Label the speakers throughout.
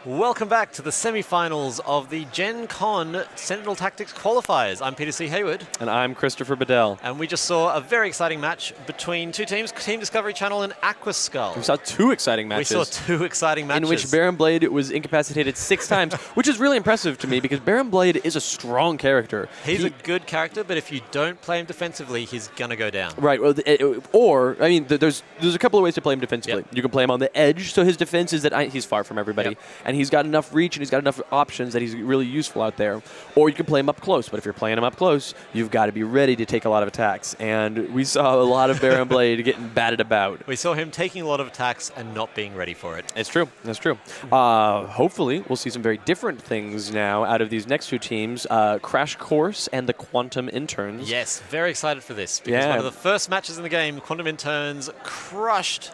Speaker 1: Welcome back to the semi-finals of the Gen Con Sentinel Tactics Qualifiers. I'm Peter C. Hayward.
Speaker 2: And I'm Christopher Bedell.
Speaker 1: And we just saw a very exciting match between two teams, Team Discovery Channel and Aquaskull.
Speaker 2: We saw two exciting matches.
Speaker 1: We saw two exciting matches.
Speaker 2: In which Baron Blade was incapacitated 6 times, which is really impressive to me because Baron Blade is a strong character.
Speaker 1: He's a good character, but if you don't play him defensively, he's going to go down.
Speaker 2: Right. Well, there's a couple of ways to play him defensively. Yep. You can play him on the edge, so his defense is that he's far from everybody. Yep. And he's got enough reach and he's got enough options that he's really useful out there. Or you can play him up close, but if you're playing him up close, you've got to be ready to take a lot of attacks. And we saw a lot of Baron Blade getting batted about.
Speaker 1: We saw him taking a lot of attacks and not being ready for it.
Speaker 2: It's true. That's true. Hopefully, we'll see some very different things now out of these next two teams, Crash Course and the Quantum Interns.
Speaker 1: Yes, very excited for this because one of the first matches in the game, Quantum Interns crushed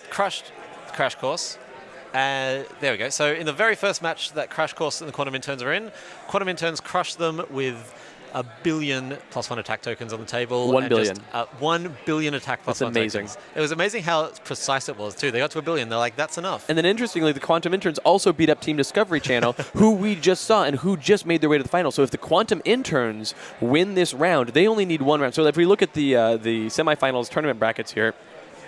Speaker 1: Crash Course. There we go. So in the very first match that Crash Course and the Quantum Interns are in, Quantum Interns crushed them with 1 billion +1 attack tokens on the table.
Speaker 2: 1 billion.
Speaker 1: 1 billion attack +1
Speaker 2: amazing.
Speaker 1: tokens. It was amazing how precise it was, too. They got to 1 billion. They're like, that's enough.
Speaker 2: And then, interestingly, the Quantum Interns also beat up Team Discovery Channel, who we just saw and who just made their way to the final. So if the Quantum Interns win this round, they only need 1 round. So if we look at the semifinals tournament brackets here,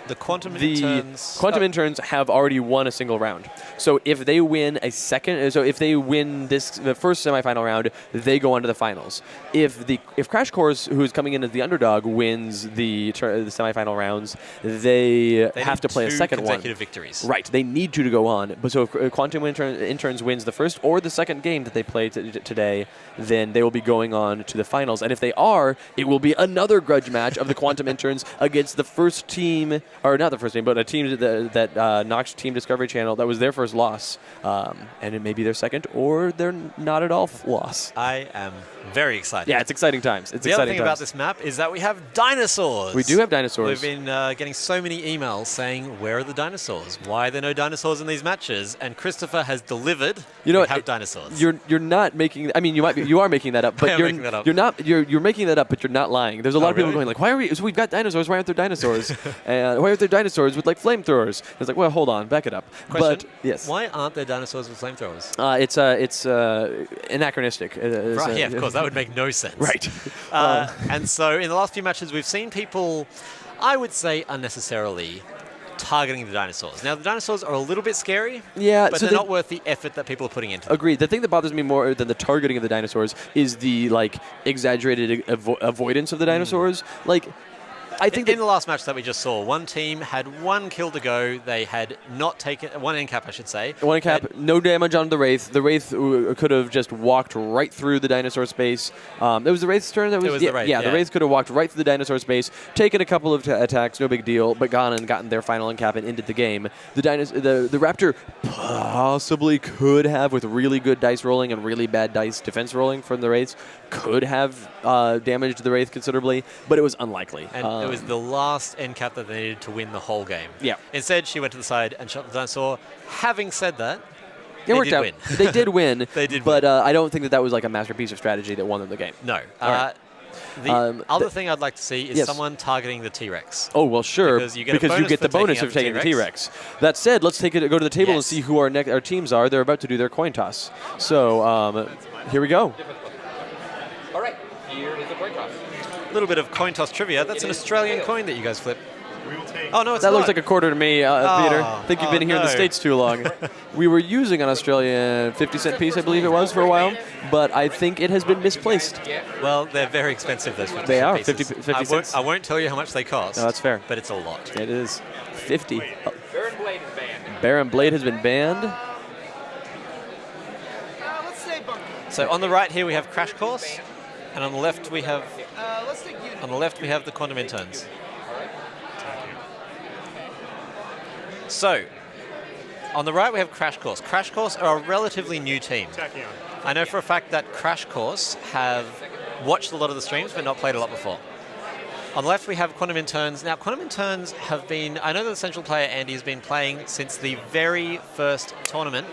Speaker 1: The Quantum Interns
Speaker 2: have already won a single round. So if they win the first semifinal round, they go on to the finals. If Crash Course, who's coming in as the underdog, wins the semifinal rounds, they have to play a second one.
Speaker 1: Consecutive victories.
Speaker 2: Right. They need to go on. But so if Quantum Interns wins the first or the second game that they play today, then they will be going on to the finals. And if they are, it will be another grudge match of the Quantum Interns against the first team. Or not the first team, but a team that knocked Team Discovery Channel. That was their first loss. And it may be their second or their not at all loss.
Speaker 1: I am very excited.
Speaker 2: Yeah, it's exciting times.
Speaker 1: The other thing about this map is that we have dinosaurs.
Speaker 2: We do have dinosaurs.
Speaker 1: We've been getting so many emails saying, where are the dinosaurs? Why are there no dinosaurs in these matches? And Christopher has delivered. We have dinosaurs.
Speaker 2: You're not making. I mean, you are making that up, but
Speaker 1: making that up.
Speaker 2: You're not. You're making that up, but you're not lying. There's a lot of people going like, why are we? So we've got dinosaurs. Why aren't there dinosaurs? And why aren't there dinosaurs with like flamethrowers? It's like, well, hold on, back it up.
Speaker 1: Question,
Speaker 2: but yes,
Speaker 1: why aren't there dinosaurs with flamethrowers?
Speaker 2: It's anachronistic.
Speaker 1: Right, yeah, of course, that would make no sense.
Speaker 2: Right.
Speaker 1: And so in the last few matches, we've seen people, I would say unnecessarily, targeting the dinosaurs. Now, the dinosaurs are a little bit scary, but they're not worth the effort that people are putting into them.
Speaker 2: Agreed. The thing that bothers me more than the targeting of the dinosaurs is the exaggerated avoidance of the dinosaurs. I think
Speaker 1: in the last match that we just saw, one team had 1 kill to go. They had not taken 1 end cap, I should say.
Speaker 2: 1 end cap, no damage on the Wraith. The Wraith could have just walked right through the dinosaur space. It was the Wraith's turn. It was the Wraith. Yeah, the Wraith could have walked right through the dinosaur space, taken a couple of attacks, no big deal, but gotten their final end cap and ended the game. The Raptor possibly could have, with really good dice rolling and really bad dice defense rolling from the Wraiths, could have damaged the Wraith considerably, but it was unlikely.
Speaker 1: And it was the last end cap that they needed to win the whole game.
Speaker 2: Yeah.
Speaker 1: Instead, she went to the side and shot the dinosaur. Having said that,
Speaker 2: it worked out.
Speaker 1: Win.
Speaker 2: They did win.
Speaker 1: They did
Speaker 2: but
Speaker 1: win.
Speaker 2: I don't think that was like a masterpiece of strategy that won them the game.
Speaker 1: No.
Speaker 2: Right.
Speaker 1: The other thing I'd like to see is someone targeting the T-Rex.
Speaker 2: Oh, well, sure.
Speaker 1: Because you get the bonus
Speaker 2: of taking the T-Rex. That said, let's go to the table and see who our teams are. They're about to do their coin toss. So here we go.
Speaker 3: All right, here is the coin toss.
Speaker 1: A little bit of coin toss trivia. That's an Australian coin that you guys flip. Oh, no, it's
Speaker 2: that
Speaker 1: not.
Speaker 2: looks like a quarter to me, Peter. I think you've been here in the States too long. We were using an Australian 50-cent piece, I believe it was, for a while, but I think it has been misplaced.
Speaker 1: Well, they're very expensive, those 50
Speaker 2: They are,
Speaker 1: pieces.
Speaker 2: 50 cents.
Speaker 1: I won't tell you how much they cost.
Speaker 2: No, that's fair.
Speaker 1: But it's a lot.
Speaker 2: It is. 50. Oh.
Speaker 3: Baron Blade is banned.
Speaker 2: Baron Blade has been banned.
Speaker 1: So on the right here we have Crash Course, and on the left we have the Quantum Interns. So, on the right we have Crash Course. Crash Course are a relatively new team. I know for a fact that Crash Course have watched a lot of the streams but not played a lot before. On the left we have Quantum Interns. Now Quantum Interns have been, I know that the central player Andy has been playing since the very first tournament.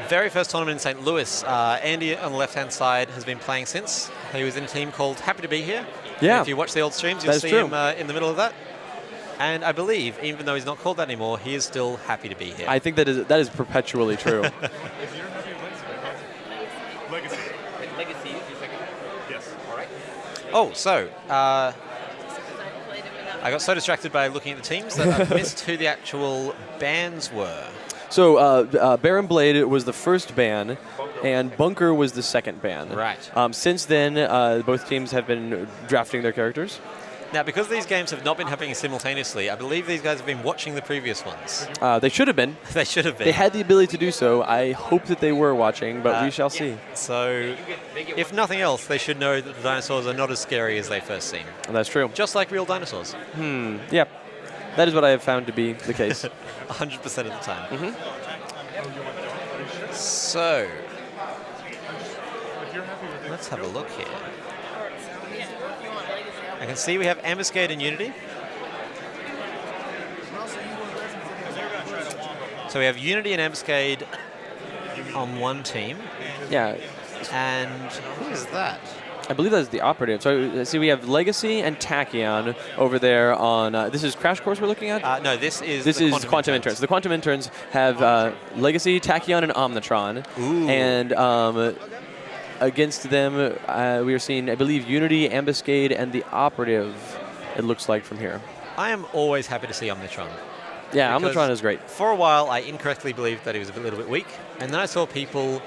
Speaker 1: Very first tournament in St. Louis. Andy on the left-hand side has been playing since. He was in a team called Happy to Be Here.
Speaker 2: Yeah.
Speaker 1: And if you watch the old streams, you'll see him in the middle of that. And I believe, even though he's not called that anymore, he is still happy to be here.
Speaker 2: I think that is perpetually true.
Speaker 4: If you're happy with Legacy.
Speaker 3: Legacy is your second?
Speaker 4: Yes.
Speaker 3: All right.
Speaker 1: Oh, so I got so distracted by looking at the teams that I missed who the actual bans were.
Speaker 2: So Baron Blade was the first ban, and Bunker was the second ban.
Speaker 1: Right.
Speaker 2: Since then, both teams have been drafting their characters.
Speaker 1: Now, because these games have not been happening simultaneously, I believe these guys have been watching the previous ones.
Speaker 2: They should have been.
Speaker 1: They should have been.
Speaker 2: They had the ability to do so. I hope that they were watching, but we shall see.
Speaker 1: So, if nothing else, they should know that the dinosaurs are not as scary as they first seem.
Speaker 2: That's true.
Speaker 1: Just like real dinosaurs.
Speaker 2: Yeah. That is what I have found to be the case.
Speaker 1: 100% of the time. So, let's have a look here. I can see we have Ambuscade and Unity. So we have Unity and Ambuscade on one team.
Speaker 2: Yeah.
Speaker 1: And who is that?
Speaker 2: I believe that's the operative. So see, we have Legacy and Tachyon over there on. This is Crash Course we're looking at.
Speaker 1: No, this is
Speaker 2: Quantum Interns. The Quantum Interns have Legacy, Tachyon, and Omnitron.
Speaker 1: Ooh.
Speaker 2: And against them, we are seeing, I believe, Unity, Ambuscade, and the operative. It looks like from here.
Speaker 1: I am always happy to see Omnitron.
Speaker 2: Yeah, Omnitron is great.
Speaker 1: For a while, I incorrectly believed that he was a little bit weak, and then I saw people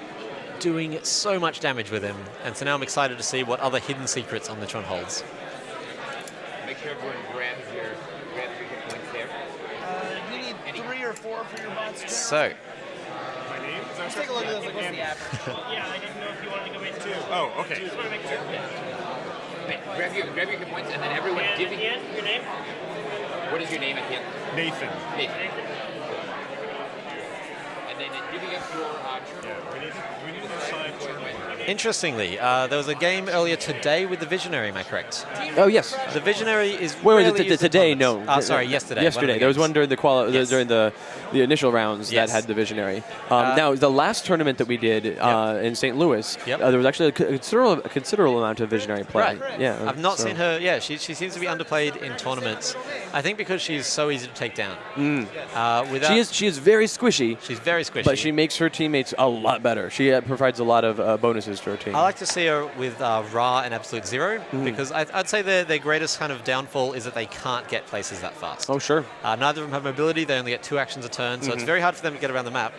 Speaker 1: doing so much damage with him, and so now I'm excited to see what other hidden secrets Omnitron holds.
Speaker 3: Make sure everyone grabs your hit points there.
Speaker 5: You need 3 or 4 for your monster.
Speaker 1: So,
Speaker 4: My name?
Speaker 5: Let's take a look at this. Like, what's the average?
Speaker 6: Yeah, I didn't know if you wanted to go into 2.
Speaker 4: Oh, okay.
Speaker 6: Just want to make sure.
Speaker 3: Wait, grab your hit points, and then everyone
Speaker 6: And
Speaker 3: giving.
Speaker 6: Ian, your name?
Speaker 3: What is your name at the end?
Speaker 4: Nathan.
Speaker 3: Nathan. And then giving us your turn.
Speaker 4: We need to decide turn one.
Speaker 1: interestingly, there was a game earlier today with the Visionary, am I correct?
Speaker 2: Oh, yes.
Speaker 1: The Visionary is
Speaker 2: Wait,
Speaker 1: rarely used in
Speaker 2: today?
Speaker 1: tournaments.
Speaker 2: No.
Speaker 1: Sorry, yesterday.
Speaker 2: Yesterday. There was one during the
Speaker 1: Yes.
Speaker 2: during the initial rounds
Speaker 1: Yes.
Speaker 2: that had the Visionary. Now, the last tournament that we did in St. Louis,
Speaker 1: Yep.
Speaker 2: there was actually a considerable amount of Visionary play.
Speaker 1: Right.
Speaker 2: Yeah.
Speaker 1: I've not
Speaker 2: so-
Speaker 1: seen her. Yeah, she seems to be underplayed in tournaments. I think because she's so easy to take down. Without,
Speaker 2: She is very squishy,
Speaker 1: She's very squishy.
Speaker 2: but she makes her teammates a lot better. She provides a lot of bonuses to her team.
Speaker 1: I like to see her with Ra and Absolute Zero because I'd say their greatest kind of downfall is that they can't get places that fast.
Speaker 2: Oh, sure.
Speaker 1: Neither of them have mobility. They only get 2 actions a turn, so it's very hard for them to get around the map.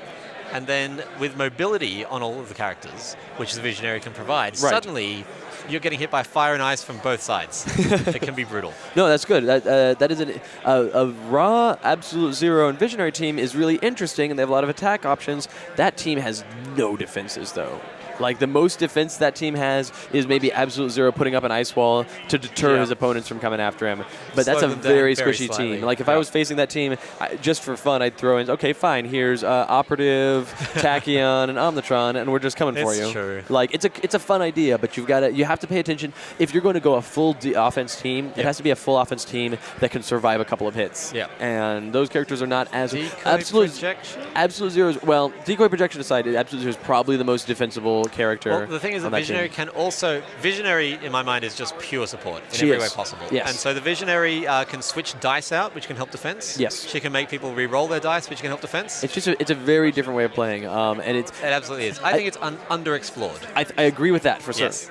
Speaker 1: And then with mobility on all of the characters, which the Visionary can provide, suddenly you're getting hit by fire and ice from both sides. It can be brutal.
Speaker 2: No, that's good. That is a raw Absolute Zero and Visionary team is really interesting, and they have a lot of attack options. That team has no defenses, though. Like, the most defense that team has is maybe Absolute Zero putting up an ice wall to deter his opponents from coming after him. But that's a very squishy team. Like, if I was facing that team, just for fun, I'd throw in, okay, fine, here's Operative, Tachyon, and Omnitron, and we're just coming for you.
Speaker 1: True.
Speaker 2: Like, it's a fun idea, but you have to pay attention. If you're going to go a full offense team, it has to be a full offense team that can survive a couple of hits.
Speaker 1: Yeah.
Speaker 2: And those characters are not as...
Speaker 1: Decoy projection?
Speaker 2: Absolute Zero is... Well, decoy projection aside, Absolute Zero is probably the most defensible character.
Speaker 1: Well, the thing is, the Visionary can also... Visionary, in my mind, is just pure support in every way possible.
Speaker 2: Yes.
Speaker 1: And so the Visionary can switch dice out, which can help defense.
Speaker 2: Yes.
Speaker 1: She can make people re-roll their dice, which can help defense.
Speaker 2: It's just it's a very different way of playing, and it's...
Speaker 1: It absolutely is. I think it's underexplored.
Speaker 2: I agree with that, for sure.
Speaker 1: Yes.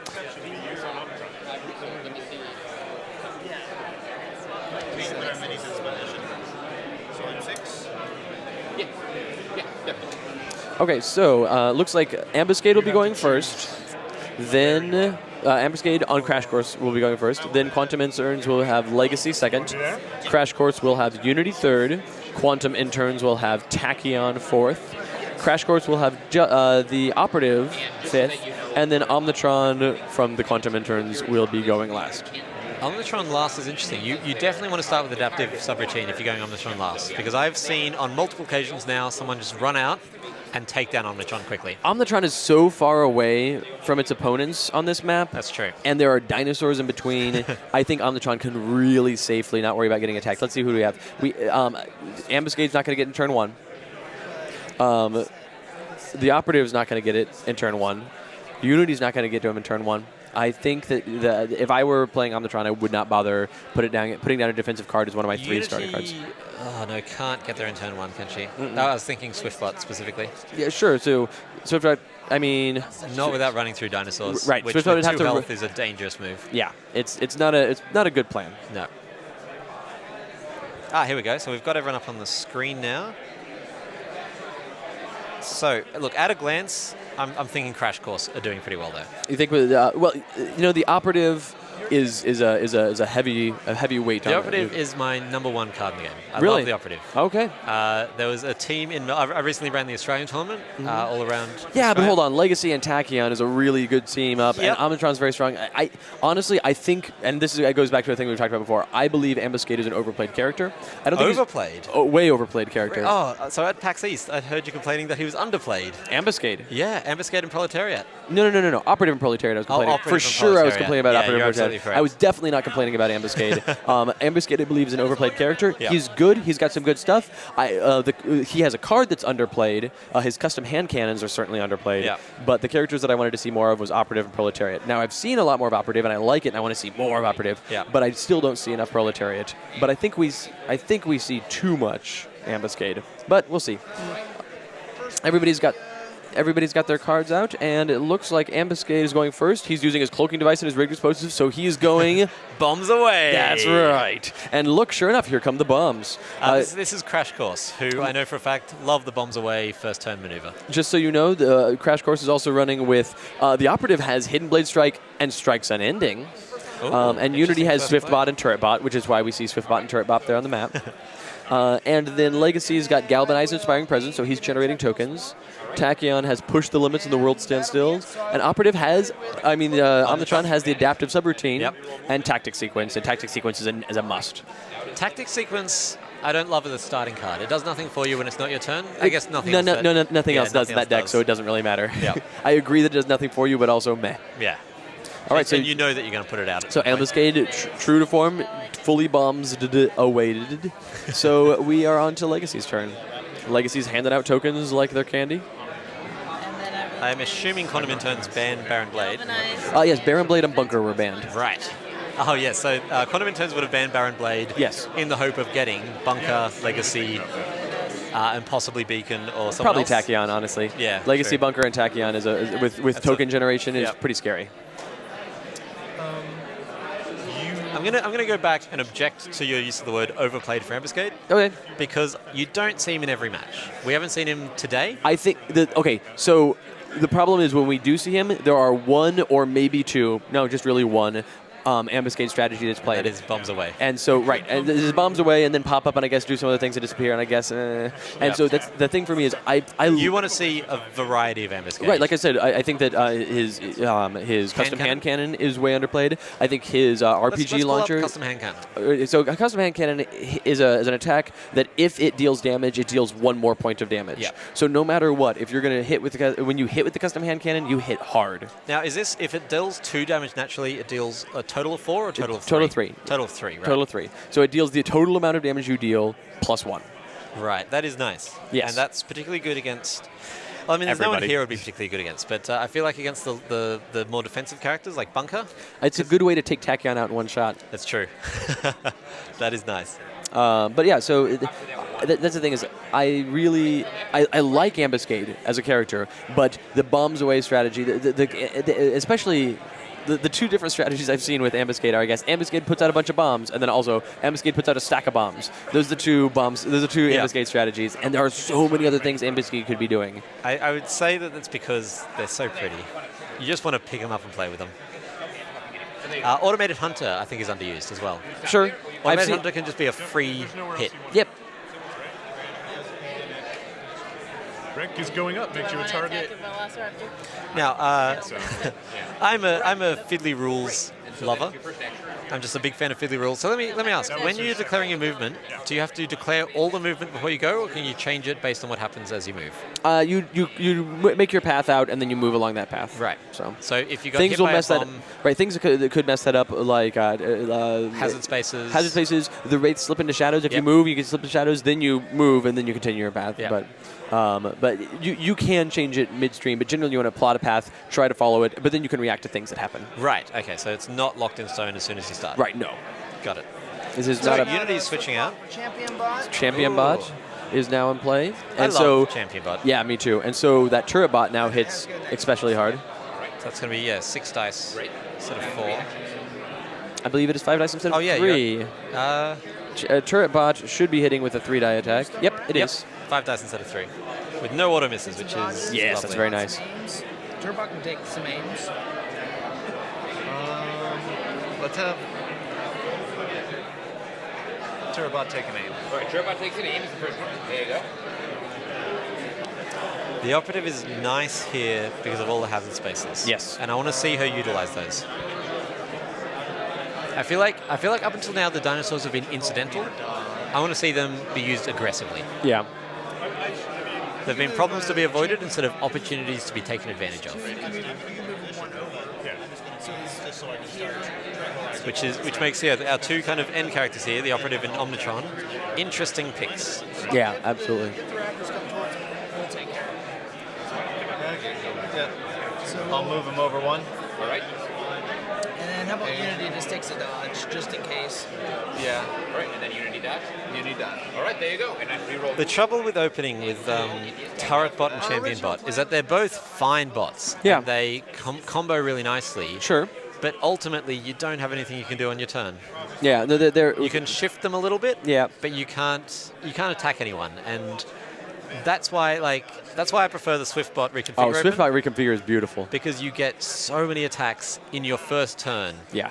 Speaker 2: Okay, so looks like Ambuscade will be going first. Then Ambuscade on Crash Course will be going first. Then Quantum Interns will have Legacy second. Crash Course will have Unity third. Quantum Interns will have Tachyon fourth. Crash Course will have the Operative fifth. And then Omnitron from the Quantum Interns will be going last.
Speaker 1: Omnitron last is interesting. You definitely want to start with adaptive subroutine if you're going Omnitron last, because I've seen on multiple occasions now someone just run out and take down Omnitron quickly.
Speaker 2: Omnitron is so far away from its opponents on this map.
Speaker 1: That's true.
Speaker 2: And there are dinosaurs in between. I think Omnitron can really safely not worry about getting attacked. Let's see who do we have. Ambuscade's not going to get in turn 1. The Operative's not going to get it in turn 1. Unity's not going to get to him in turn 1. I think that if I were playing Omnitron, I would not bother putting down a defensive card as one of my 3 starting cards.
Speaker 1: Oh, no, can't get there in turn 1, can she? No, I was thinking Swiftbot specifically.
Speaker 2: Yeah, sure. So Swiftbot, I mean...
Speaker 1: Not without running through dinosaurs,
Speaker 2: right.
Speaker 1: which
Speaker 2: Swiftbot
Speaker 1: with
Speaker 2: would have
Speaker 1: 2
Speaker 2: to
Speaker 1: health is a dangerous move.
Speaker 2: Yeah, it's not a good plan.
Speaker 1: No. Ah, here we go. So we've got everyone up on the screen now. So, look, at a glance, I'm thinking Crash Course are doing pretty well there.
Speaker 2: You think with well, the operative is a heavy weight.
Speaker 1: The operative is my #1 card in the game. I
Speaker 2: Really?
Speaker 1: love the operative.
Speaker 2: Okay.
Speaker 1: There was a team in. I recently ran the Australian tournament all around.
Speaker 2: Yeah, but
Speaker 1: Australia.
Speaker 2: hold on. Legacy and Tachyon is a really good team up,
Speaker 1: Yep.
Speaker 2: and Omnitron's very strong. I honestly, I think, and it goes back to a thing we've talked about before. I believe Ambuscade is an overplayed character. I don't think
Speaker 1: Overplayed?
Speaker 2: way overplayed character.
Speaker 1: Oh, so at PAX East, I heard you complaining that he was underplayed.
Speaker 2: Ambuscade.
Speaker 1: Yeah, Ambuscade and Proletariat.
Speaker 2: No. Operative and Proletariat. I was complaining.
Speaker 1: Operative
Speaker 2: For
Speaker 1: and
Speaker 2: sure, I was
Speaker 1: Proletariat.
Speaker 2: complaining about
Speaker 1: Yeah,
Speaker 2: Operative and
Speaker 1: you're
Speaker 2: Proletariat.
Speaker 1: absolutely correct.
Speaker 2: I was definitely not complaining about Ambuscade. Ambuscade, I believe, is an overplayed character.
Speaker 1: Yeah.
Speaker 2: He's good. He's got some good stuff. He has a card that's underplayed. His custom hand cannons are certainly underplayed.
Speaker 1: Yeah.
Speaker 2: But the characters that I wanted to see more of was Operative and Proletariat. Now, I've seen a lot more of Operative, and I like it, and I want to see more of Operative.
Speaker 1: Yeah.
Speaker 2: But I still don't see enough Proletariat. But I think we see too much Ambuscade. But we'll see. Everybody's got their cards out, and it looks like Ambuscade is going first. He's using his cloaking device and his rigged explosives, so he's going...
Speaker 1: Bombs away.
Speaker 2: That's right. And look, sure enough, here come the bombs.
Speaker 1: This is Crash Course, who I know for a fact love the bombs away first turn maneuver.
Speaker 2: Just so you know, the Crash Course is also running with... the Operative has Hidden Blade Strike and Strikes Unending.
Speaker 1: Ooh,
Speaker 2: And Unity has
Speaker 1: interesting
Speaker 2: Swiftbot and Turretbot, which is why we see Swiftbot and Turretbot there on the map. And then Legacy's got Galvanized Inspiring Presence, so he's generating tokens. Tachyon has Pushed the Limits and the World Stands Still. And Operative has, Omnitron has the Adaptive Subroutine and Tactic Sequence. And Tactic Sequence is a must.
Speaker 1: Tactic Sequence, I don't love as a starting card. It does nothing for you when it's not your turn. I guess nothing
Speaker 2: nothing else does
Speaker 1: nothing
Speaker 2: in that deck, so it doesn't really matter.
Speaker 1: Yeah.
Speaker 2: I agree that it does nothing for you, but also meh.
Speaker 1: Yeah.
Speaker 2: All right, so
Speaker 1: you know that you're going to put it out. At
Speaker 2: So
Speaker 1: some point.
Speaker 2: Ambuscade, true to form, fully bombs awaited. So we are on to Legacy's turn. Legacy's handing out tokens like they're candy.
Speaker 1: I'm assuming Quantum Interns ban Baron Blade.
Speaker 2: Yes, Baron Blade and Bunker were banned.
Speaker 1: Right. Oh, yes. So Quantum Interns would have banned Baron Blade.
Speaker 2: Yes.
Speaker 1: In the hope of getting Bunker, Legacy, and possibly Beacon or someone
Speaker 2: Probably
Speaker 1: else.
Speaker 2: Tachyon, honestly.
Speaker 1: Yeah,
Speaker 2: Legacy,
Speaker 1: true.
Speaker 2: Bunker, and Tachyon is with token generation is pretty scary.
Speaker 1: I'm gonna go back and object to your use of the word overplayed for Ambuscade.
Speaker 2: Okay.
Speaker 1: Because you don't see him in every match. We haven't seen him today.
Speaker 2: I think that so the problem is when we do see him, there are one or maybe two, no, just really one, Ambuscade strategy that's played.
Speaker 1: That is bombs away.
Speaker 2: And so, right, and there's bombs away and then pop up and I guess do some other things to disappear and I guess, and so that's the thing for me is
Speaker 1: you want to see a variety of Ambuscade.
Speaker 2: Right, like I said, I think that his custom hand cannon is way underplayed. I think his RPG
Speaker 1: let's
Speaker 2: launcher.
Speaker 1: Custom hand cannon.
Speaker 2: So a custom hand cannon is an attack that if it deals damage, it deals one more point of damage.
Speaker 1: Yeah.
Speaker 2: So no matter what, if you're going to hit when you hit with the custom hand cannon, you hit hard.
Speaker 1: Now, is this if it deals 2 damage naturally, it deals a total of 4 or a total of 3?
Speaker 2: Total of 3.
Speaker 1: Total of 3, right?
Speaker 2: Total of 3. So it deals the total amount of damage you deal plus 1.
Speaker 1: Right, that is nice.
Speaker 2: Yes.
Speaker 1: And that's particularly good against... Well, I mean, there's no one here would be particularly good against, but I feel like against the more defensive characters like Bunker...
Speaker 2: It's a good way to take Tachyon out in one shot.
Speaker 1: That's true. That is nice.
Speaker 2: But yeah, so that's the thing is I like Ambuscade as a character, but the bombs away strategy, especially... The two different strategies I've seen with Ambuscade are, I guess, Ambuscade puts out a bunch of bombs, and then also Ambuscade puts out a stack of bombs. Those are the two Ambuscade strategies, and there are so many other things Ambuscade could be doing.
Speaker 1: I would say that that's because they're so pretty. You just want to pick them up and play with them. Automated Hunter, I think, is underused as well.
Speaker 2: Sure.
Speaker 1: Automated Hunter can just be a free hit.
Speaker 2: Yep.
Speaker 4: Rank is going up, makes you a target.
Speaker 1: Now, I'm a Fiddly Rules lover. I'm just a big fan of Fiddly Rules. So let me ask, when you're declaring your movement, do you have to declare all the movement before you go, or can you change it based on what happens as you move?
Speaker 2: You make your path out, and then you move along that path.
Speaker 1: Right.
Speaker 2: So
Speaker 1: if you got
Speaker 2: things
Speaker 1: hit
Speaker 2: will
Speaker 1: by
Speaker 2: mess
Speaker 1: a
Speaker 2: that.
Speaker 1: bomb,
Speaker 2: Right. Things that could mess that up, like
Speaker 1: hazard spaces.
Speaker 2: Hazard spaces. The wraiths slip into shadows. If you move, you can slip into shadows. Then you move, and then you continue your path.
Speaker 1: Yeah.
Speaker 2: But but you can change it midstream. But generally, you want to plot a path, try to follow it, but then you can react to things that happen.
Speaker 1: Right. Okay. So it's not locked in stone as soon as you start.
Speaker 2: Right. No.
Speaker 1: Got it.
Speaker 2: This is
Speaker 1: So
Speaker 2: not a
Speaker 1: Unity is switching out.
Speaker 5: Champion bot.
Speaker 2: champion
Speaker 1: Ooh.
Speaker 2: bot is now in play,
Speaker 1: I
Speaker 2: and
Speaker 1: love
Speaker 2: so
Speaker 1: champion bot.
Speaker 2: yeah, me too. And so that turret bot now hits especially hard.
Speaker 1: So that's going to be 6 dice instead of 4.
Speaker 2: I believe it is 5 dice instead of
Speaker 1: Oh, yeah,
Speaker 2: 3. Turret bot should be hitting with a 3-die attack. Yep, it is.
Speaker 1: 5 dice instead of 3. With no auto misses, which is
Speaker 2: Yes,
Speaker 1: lovely.
Speaker 2: that's very nice.
Speaker 5: Turbot can take some aims.
Speaker 1: Let's have Turbot take an aim.
Speaker 3: All right, Turbot takes an aim. Is the first one. There you go.
Speaker 1: The operative is nice here because of all the hazard spaces.
Speaker 2: Yes.
Speaker 1: And I want to see her utilize those. I feel like up until now the dinosaurs have been incidental. I want to see them be used aggressively.
Speaker 2: Yeah.
Speaker 1: There have been problems to be avoided instead of opportunities to be taken advantage of. Which makes our two kind of end characters here, the operative and Omnitron, interesting picks.
Speaker 2: Yeah, absolutely.
Speaker 4: I'll move him over 1.
Speaker 3: All right.
Speaker 5: And then how about Unity just takes a dodge, just in case.
Speaker 4: Yeah.
Speaker 3: All right, and then Unity dodge.
Speaker 4: Unity dodge.
Speaker 3: All right, there you go. And then reroll.
Speaker 1: The trouble with opening with Turret Bot and Champion Bot is that they're both fine bots.
Speaker 2: Yeah.
Speaker 1: And they combo really nicely.
Speaker 2: Sure.
Speaker 1: But ultimately, you don't have anything you can do on your turn.
Speaker 2: Yeah, no, they're
Speaker 1: You can shift them a little bit.
Speaker 2: Yeah.
Speaker 1: But you can't attack anyone, and that's why I prefer the Swift Bot reconfigure.
Speaker 2: Oh,
Speaker 1: open,
Speaker 2: Swift Bot Reconfigure is beautiful.
Speaker 1: because you get so many attacks in your first turn.
Speaker 2: Yeah.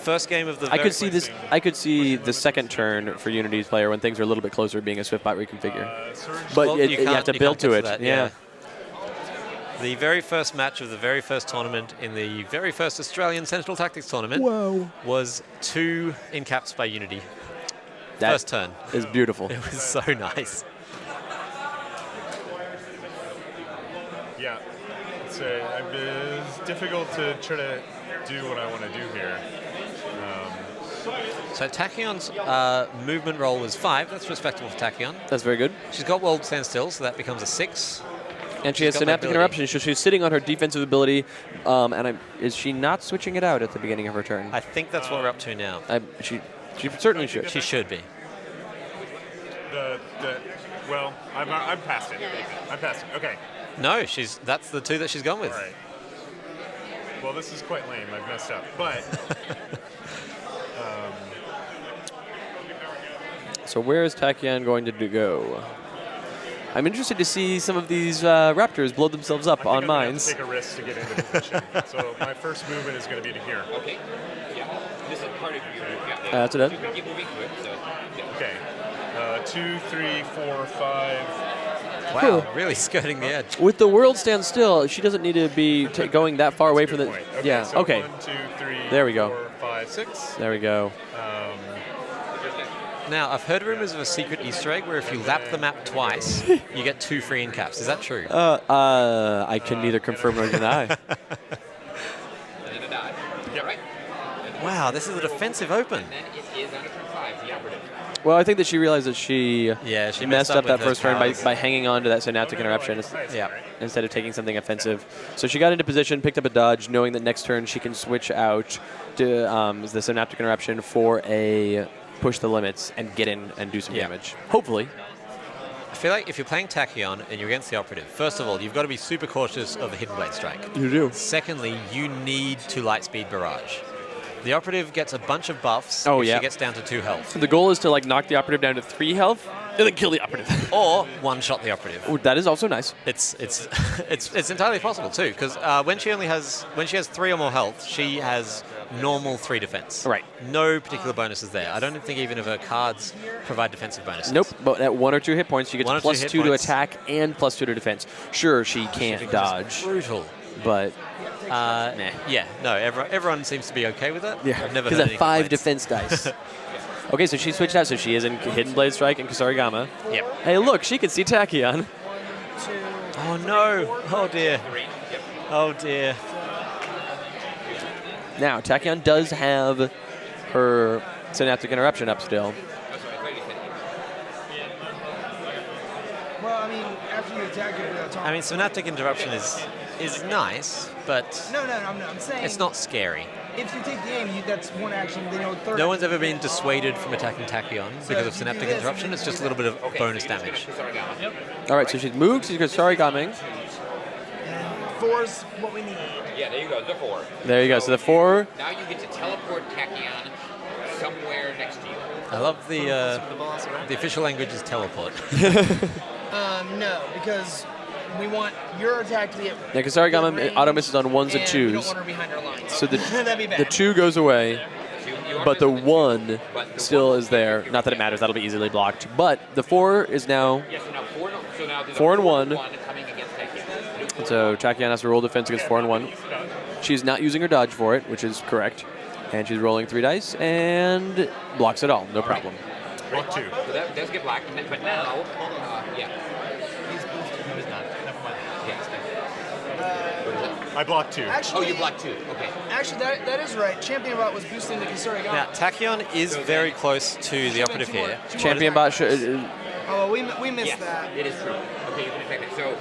Speaker 1: First game of the.
Speaker 2: I could see this. I could see the second turn for Unity's player when things are a little bit closer being a Swift Bot Reconfigure. But
Speaker 1: Well,
Speaker 2: you have to
Speaker 1: you
Speaker 2: build
Speaker 1: can't
Speaker 2: to
Speaker 1: get
Speaker 2: it.
Speaker 1: that,
Speaker 2: Yeah.
Speaker 1: The very first match of the very first tournament in the very first Australian Sentinel Tactics tournament was 2 in-caps by Unity.
Speaker 2: That
Speaker 1: First turn.
Speaker 2: is beautiful.
Speaker 1: It was so nice.
Speaker 4: Yeah. It's difficult to try to do what I want to do here.
Speaker 1: So Tachyon's movement roll is 5. That's respectable for Tachyon.
Speaker 2: That's very good.
Speaker 1: She's got World Stand Still, so that becomes a 6.
Speaker 2: And she has
Speaker 1: got that
Speaker 2: Synaptic
Speaker 1: ability.
Speaker 2: Interruption, so she's sitting on her defensive ability. Is she not switching it out at the beginning of her turn?
Speaker 1: I think that's what we're up to now.
Speaker 2: She certainly should.
Speaker 1: She should be.
Speaker 4: Well, I'm past it. I'm past it. Okay.
Speaker 1: No, that's the 2 that she's gone with.
Speaker 4: All right. Well, this is quite lame. I've messed up. But
Speaker 2: So where is Tachyon going to go? I'm interested to see some of these raptors blow themselves up on
Speaker 4: I'm
Speaker 2: mines.
Speaker 4: Take a risk to get into position. So my first movement is going to be to here.
Speaker 3: Okay. Yeah. This is part of your. Yeah.
Speaker 2: That's it.
Speaker 3: You can keep moving through it. So. Yeah.
Speaker 4: Okay. 2, 3, 4, 5.
Speaker 1: Wow, really skirting the edge.
Speaker 2: With the world stand still, she doesn't need to be going that far away from the.
Speaker 4: Good point. Okay,
Speaker 2: Yeah.
Speaker 4: So
Speaker 2: Okay.
Speaker 4: 1, 2, 3.
Speaker 2: There we go.
Speaker 4: 4, 5, 6.
Speaker 2: There we go.
Speaker 1: Now, I've heard rumors of a secret Easter egg where if you lap the map twice, you get 2 free in-caps. Is that true?
Speaker 2: I can neither confirm nor deny.
Speaker 3: And then a dodge. Yeah. Right.
Speaker 1: Wow, this is a defensive open.
Speaker 3: And then it is under turn 5, the operative.
Speaker 2: Well, I think that she realized that she
Speaker 1: She
Speaker 2: messed up that
Speaker 1: with her
Speaker 2: first turn
Speaker 1: powers.
Speaker 2: by hanging on to that Synaptic Interruption
Speaker 1: Yeah.
Speaker 2: instead of taking something offensive. So she got into position, picked up a dodge, knowing that next turn she can switch out to the Synaptic Interruption for a push the limits and get in and do some damage. Hopefully.
Speaker 1: I feel like if you're playing Tachyon and you're against the operative, first of all, you've got to be super cautious of the Hidden Blade Strike.
Speaker 2: You do.
Speaker 1: Secondly, you need to Lightspeed Barrage. The operative gets a bunch of buffs
Speaker 2: Oh,
Speaker 1: if
Speaker 2: yeah.
Speaker 1: she gets down to 2 health.
Speaker 2: The goal is to knock the operative down to 3 health and then kill the operative.
Speaker 1: Or one-shot the operative.
Speaker 2: Ooh, that is also nice.
Speaker 1: It's entirely possible too, because when she has 3 or more health, she has normal 3 defense.
Speaker 2: Right.
Speaker 1: No particular bonuses there. I don't think even of her cards provide defensive bonuses.
Speaker 2: Nope, but at 1 or 2 hit points, she gets
Speaker 1: 1 or 2
Speaker 2: plus
Speaker 1: hit
Speaker 2: 2 to
Speaker 1: points.
Speaker 2: attack and plus 2 to defense. Sure, she can't
Speaker 1: It's
Speaker 2: dodge,
Speaker 1: brutal.
Speaker 2: but
Speaker 1: Everyone seems to be okay with that. I've never
Speaker 2: because
Speaker 1: heard
Speaker 2: at
Speaker 1: any
Speaker 2: 5
Speaker 1: complaints.
Speaker 2: defense dice. Okay, so she switched out, so she is in Hidden Blade Strike and Kasarigama.
Speaker 1: Yep.
Speaker 2: Hey, look, she can see Tachyon.
Speaker 1: Oh no! Oh dear! Oh dear!
Speaker 2: Now, Tachyon does have her Synaptic Interruption up still.
Speaker 5: Well, I mean, after you attack it without taunting.
Speaker 1: I mean, Synaptic Interruption is nice, but
Speaker 5: No, I'm saying.
Speaker 1: it's not scary.
Speaker 5: If you take the aim, that's one action. Then third.
Speaker 1: No one's ever been dissuaded from attacking Tachyon because of Synaptic Interruption. It's just a little bit of bonus damage.
Speaker 2: All right, so she's moved. She's got Sarigaming.
Speaker 5: And 4's what we need.
Speaker 3: Yeah, there you go, the 4.
Speaker 2: There you go. So the 4.
Speaker 3: Now you get to teleport Tachyon somewhere next to you.
Speaker 1: I love the official language is teleport.
Speaker 5: No, because we want your attack to be at.
Speaker 2: Yeah, because Sarigaming auto misses on 1s and 2s.
Speaker 5: We don't want her behind our lines.
Speaker 2: So
Speaker 5: That'd be bad.
Speaker 2: the 2 goes away,
Speaker 3: You are
Speaker 2: but the
Speaker 3: missing
Speaker 2: 1
Speaker 3: but the
Speaker 2: still
Speaker 3: 1
Speaker 2: is there. Not that it matters. That'll be easily blocked. But the 4 is now.
Speaker 3: Yeah, so now 4, so now there's
Speaker 2: 4
Speaker 3: a
Speaker 2: and 1.
Speaker 3: coming against Tachyon.
Speaker 2: So Tachyon has to roll defense against 4 and 1. She's not using her dodge for it, which is correct. And she's rolling 3 dice and blocks it all. No problem.
Speaker 4: Block 2.
Speaker 3: So that does get blocked, but now, yeah.
Speaker 4: I block 2.
Speaker 5: Actually,
Speaker 3: Oh, you blocked 2. Okay.
Speaker 5: Actually, that is right. Champion Bot was boosting the Kisarigama.
Speaker 1: Now, Tachyon is very close to the operative here.
Speaker 2: Champion bot should.
Speaker 5: Oh, well, we missed
Speaker 3: Yes,
Speaker 5: that.
Speaker 3: it is true. Okay, you can attack it. So,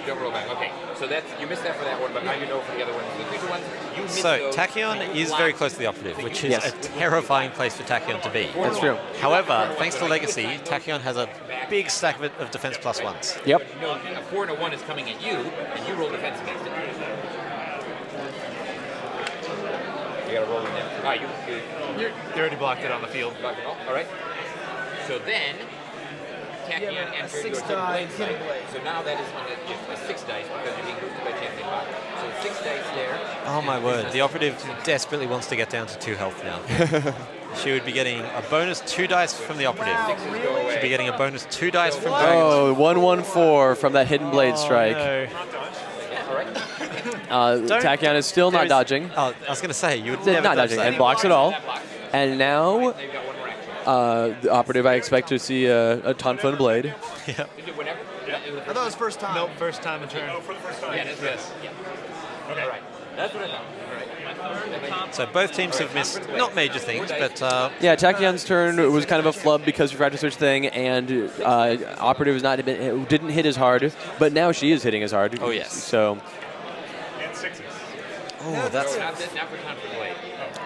Speaker 3: don't roll back. Okay, so that's you missed that for that one, but now you know for the other ones. The future ones, you missed
Speaker 1: So
Speaker 3: those.
Speaker 1: Tachyon is very close to the operative, which is
Speaker 2: Yes.
Speaker 1: a terrifying place for Tachyon to be.
Speaker 2: That's true.
Speaker 1: However, thanks to Legacy, Tachyon has a big stack of defense plus 1s.
Speaker 2: Yep.
Speaker 3: No, a 4 and a 1 is coming at you, and you roll defense against it. You gotta roll in there. Ah, you
Speaker 4: already blocked it on the field.
Speaker 3: blocked it all. All right. So then, Tachyon
Speaker 5: Yeah, a
Speaker 3: entered
Speaker 5: 6
Speaker 3: your hidden
Speaker 5: die
Speaker 3: blade
Speaker 5: hidden
Speaker 3: side.
Speaker 5: blade.
Speaker 3: So now that is on a 6 dice because you're being boosted by Champion Bot. So 6 dice there.
Speaker 1: Oh my word, the operative desperately wants to get down to 2 health now. She would be getting a bonus 2 dice from the operative.
Speaker 5: Wow,
Speaker 3: Go
Speaker 5: really?
Speaker 3: away.
Speaker 1: She'd be getting a bonus 2 dice from going.
Speaker 2: Oh, 1-1-4 from that hidden blade strike.
Speaker 1: No.
Speaker 3: All right.
Speaker 2: Tachyon is still not
Speaker 1: There's-
Speaker 2: dodging.
Speaker 1: Oh, I was going to say, you would never
Speaker 2: Not
Speaker 1: dodge
Speaker 2: dodging,
Speaker 1: that.
Speaker 2: and blocks it all.
Speaker 3: That blocks.
Speaker 2: And now,
Speaker 3: Now you've got one more action.
Speaker 2: the operative, I expect to see a Tonfun blade.
Speaker 3: Is it whenever? Yeah.
Speaker 5: I thought it was first time.
Speaker 4: Nope, first time in turn. For the first time.
Speaker 3: Yeah, that's yes. Yeah.
Speaker 4: Okay.
Speaker 3: All right. That's what I thought. All right.
Speaker 1: So both teams have missed, not major things, but
Speaker 2: Yeah, Tachyon's turn was kind of a flub because of Fractal Switch thing, and operative has not been, didn't hit as hard, but now she is hitting as hard.
Speaker 1: Oh, yes.
Speaker 2: So,
Speaker 4: And 6s.
Speaker 1: oh, that's
Speaker 3: Not for time for blade.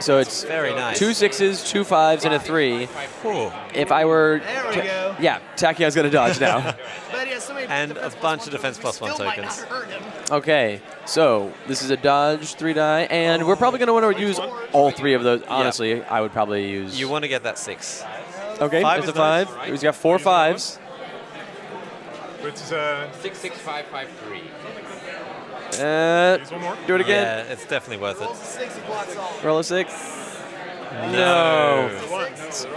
Speaker 2: so it's
Speaker 1: very nice.
Speaker 2: 2 6s, 2 5s, and a 3.
Speaker 1: Ooh.
Speaker 2: If I were,
Speaker 5: There we go.
Speaker 2: yeah, Tachyon's gonna dodge now.
Speaker 5: But he has so many
Speaker 1: And a
Speaker 5: defense
Speaker 1: bunch
Speaker 5: plus
Speaker 1: of defense plus 1
Speaker 5: still might
Speaker 1: tokens.
Speaker 5: not hurt him.
Speaker 2: Okay, so this is a dodge 3 die, and we're probably gonna want to use all 3 of those. Honestly, I would probably use.
Speaker 1: You want to get that 6.
Speaker 2: Okay,
Speaker 1: 5
Speaker 2: it's
Speaker 1: is
Speaker 2: a 5.
Speaker 1: nice.
Speaker 2: He's got 4 5s.
Speaker 4: Which is
Speaker 3: 6 6 5 5 3.
Speaker 4: use one more.
Speaker 2: Do it again.
Speaker 1: Yeah, it's definitely worth it.
Speaker 5: 6 he blocks all.
Speaker 2: Roll a 6. No.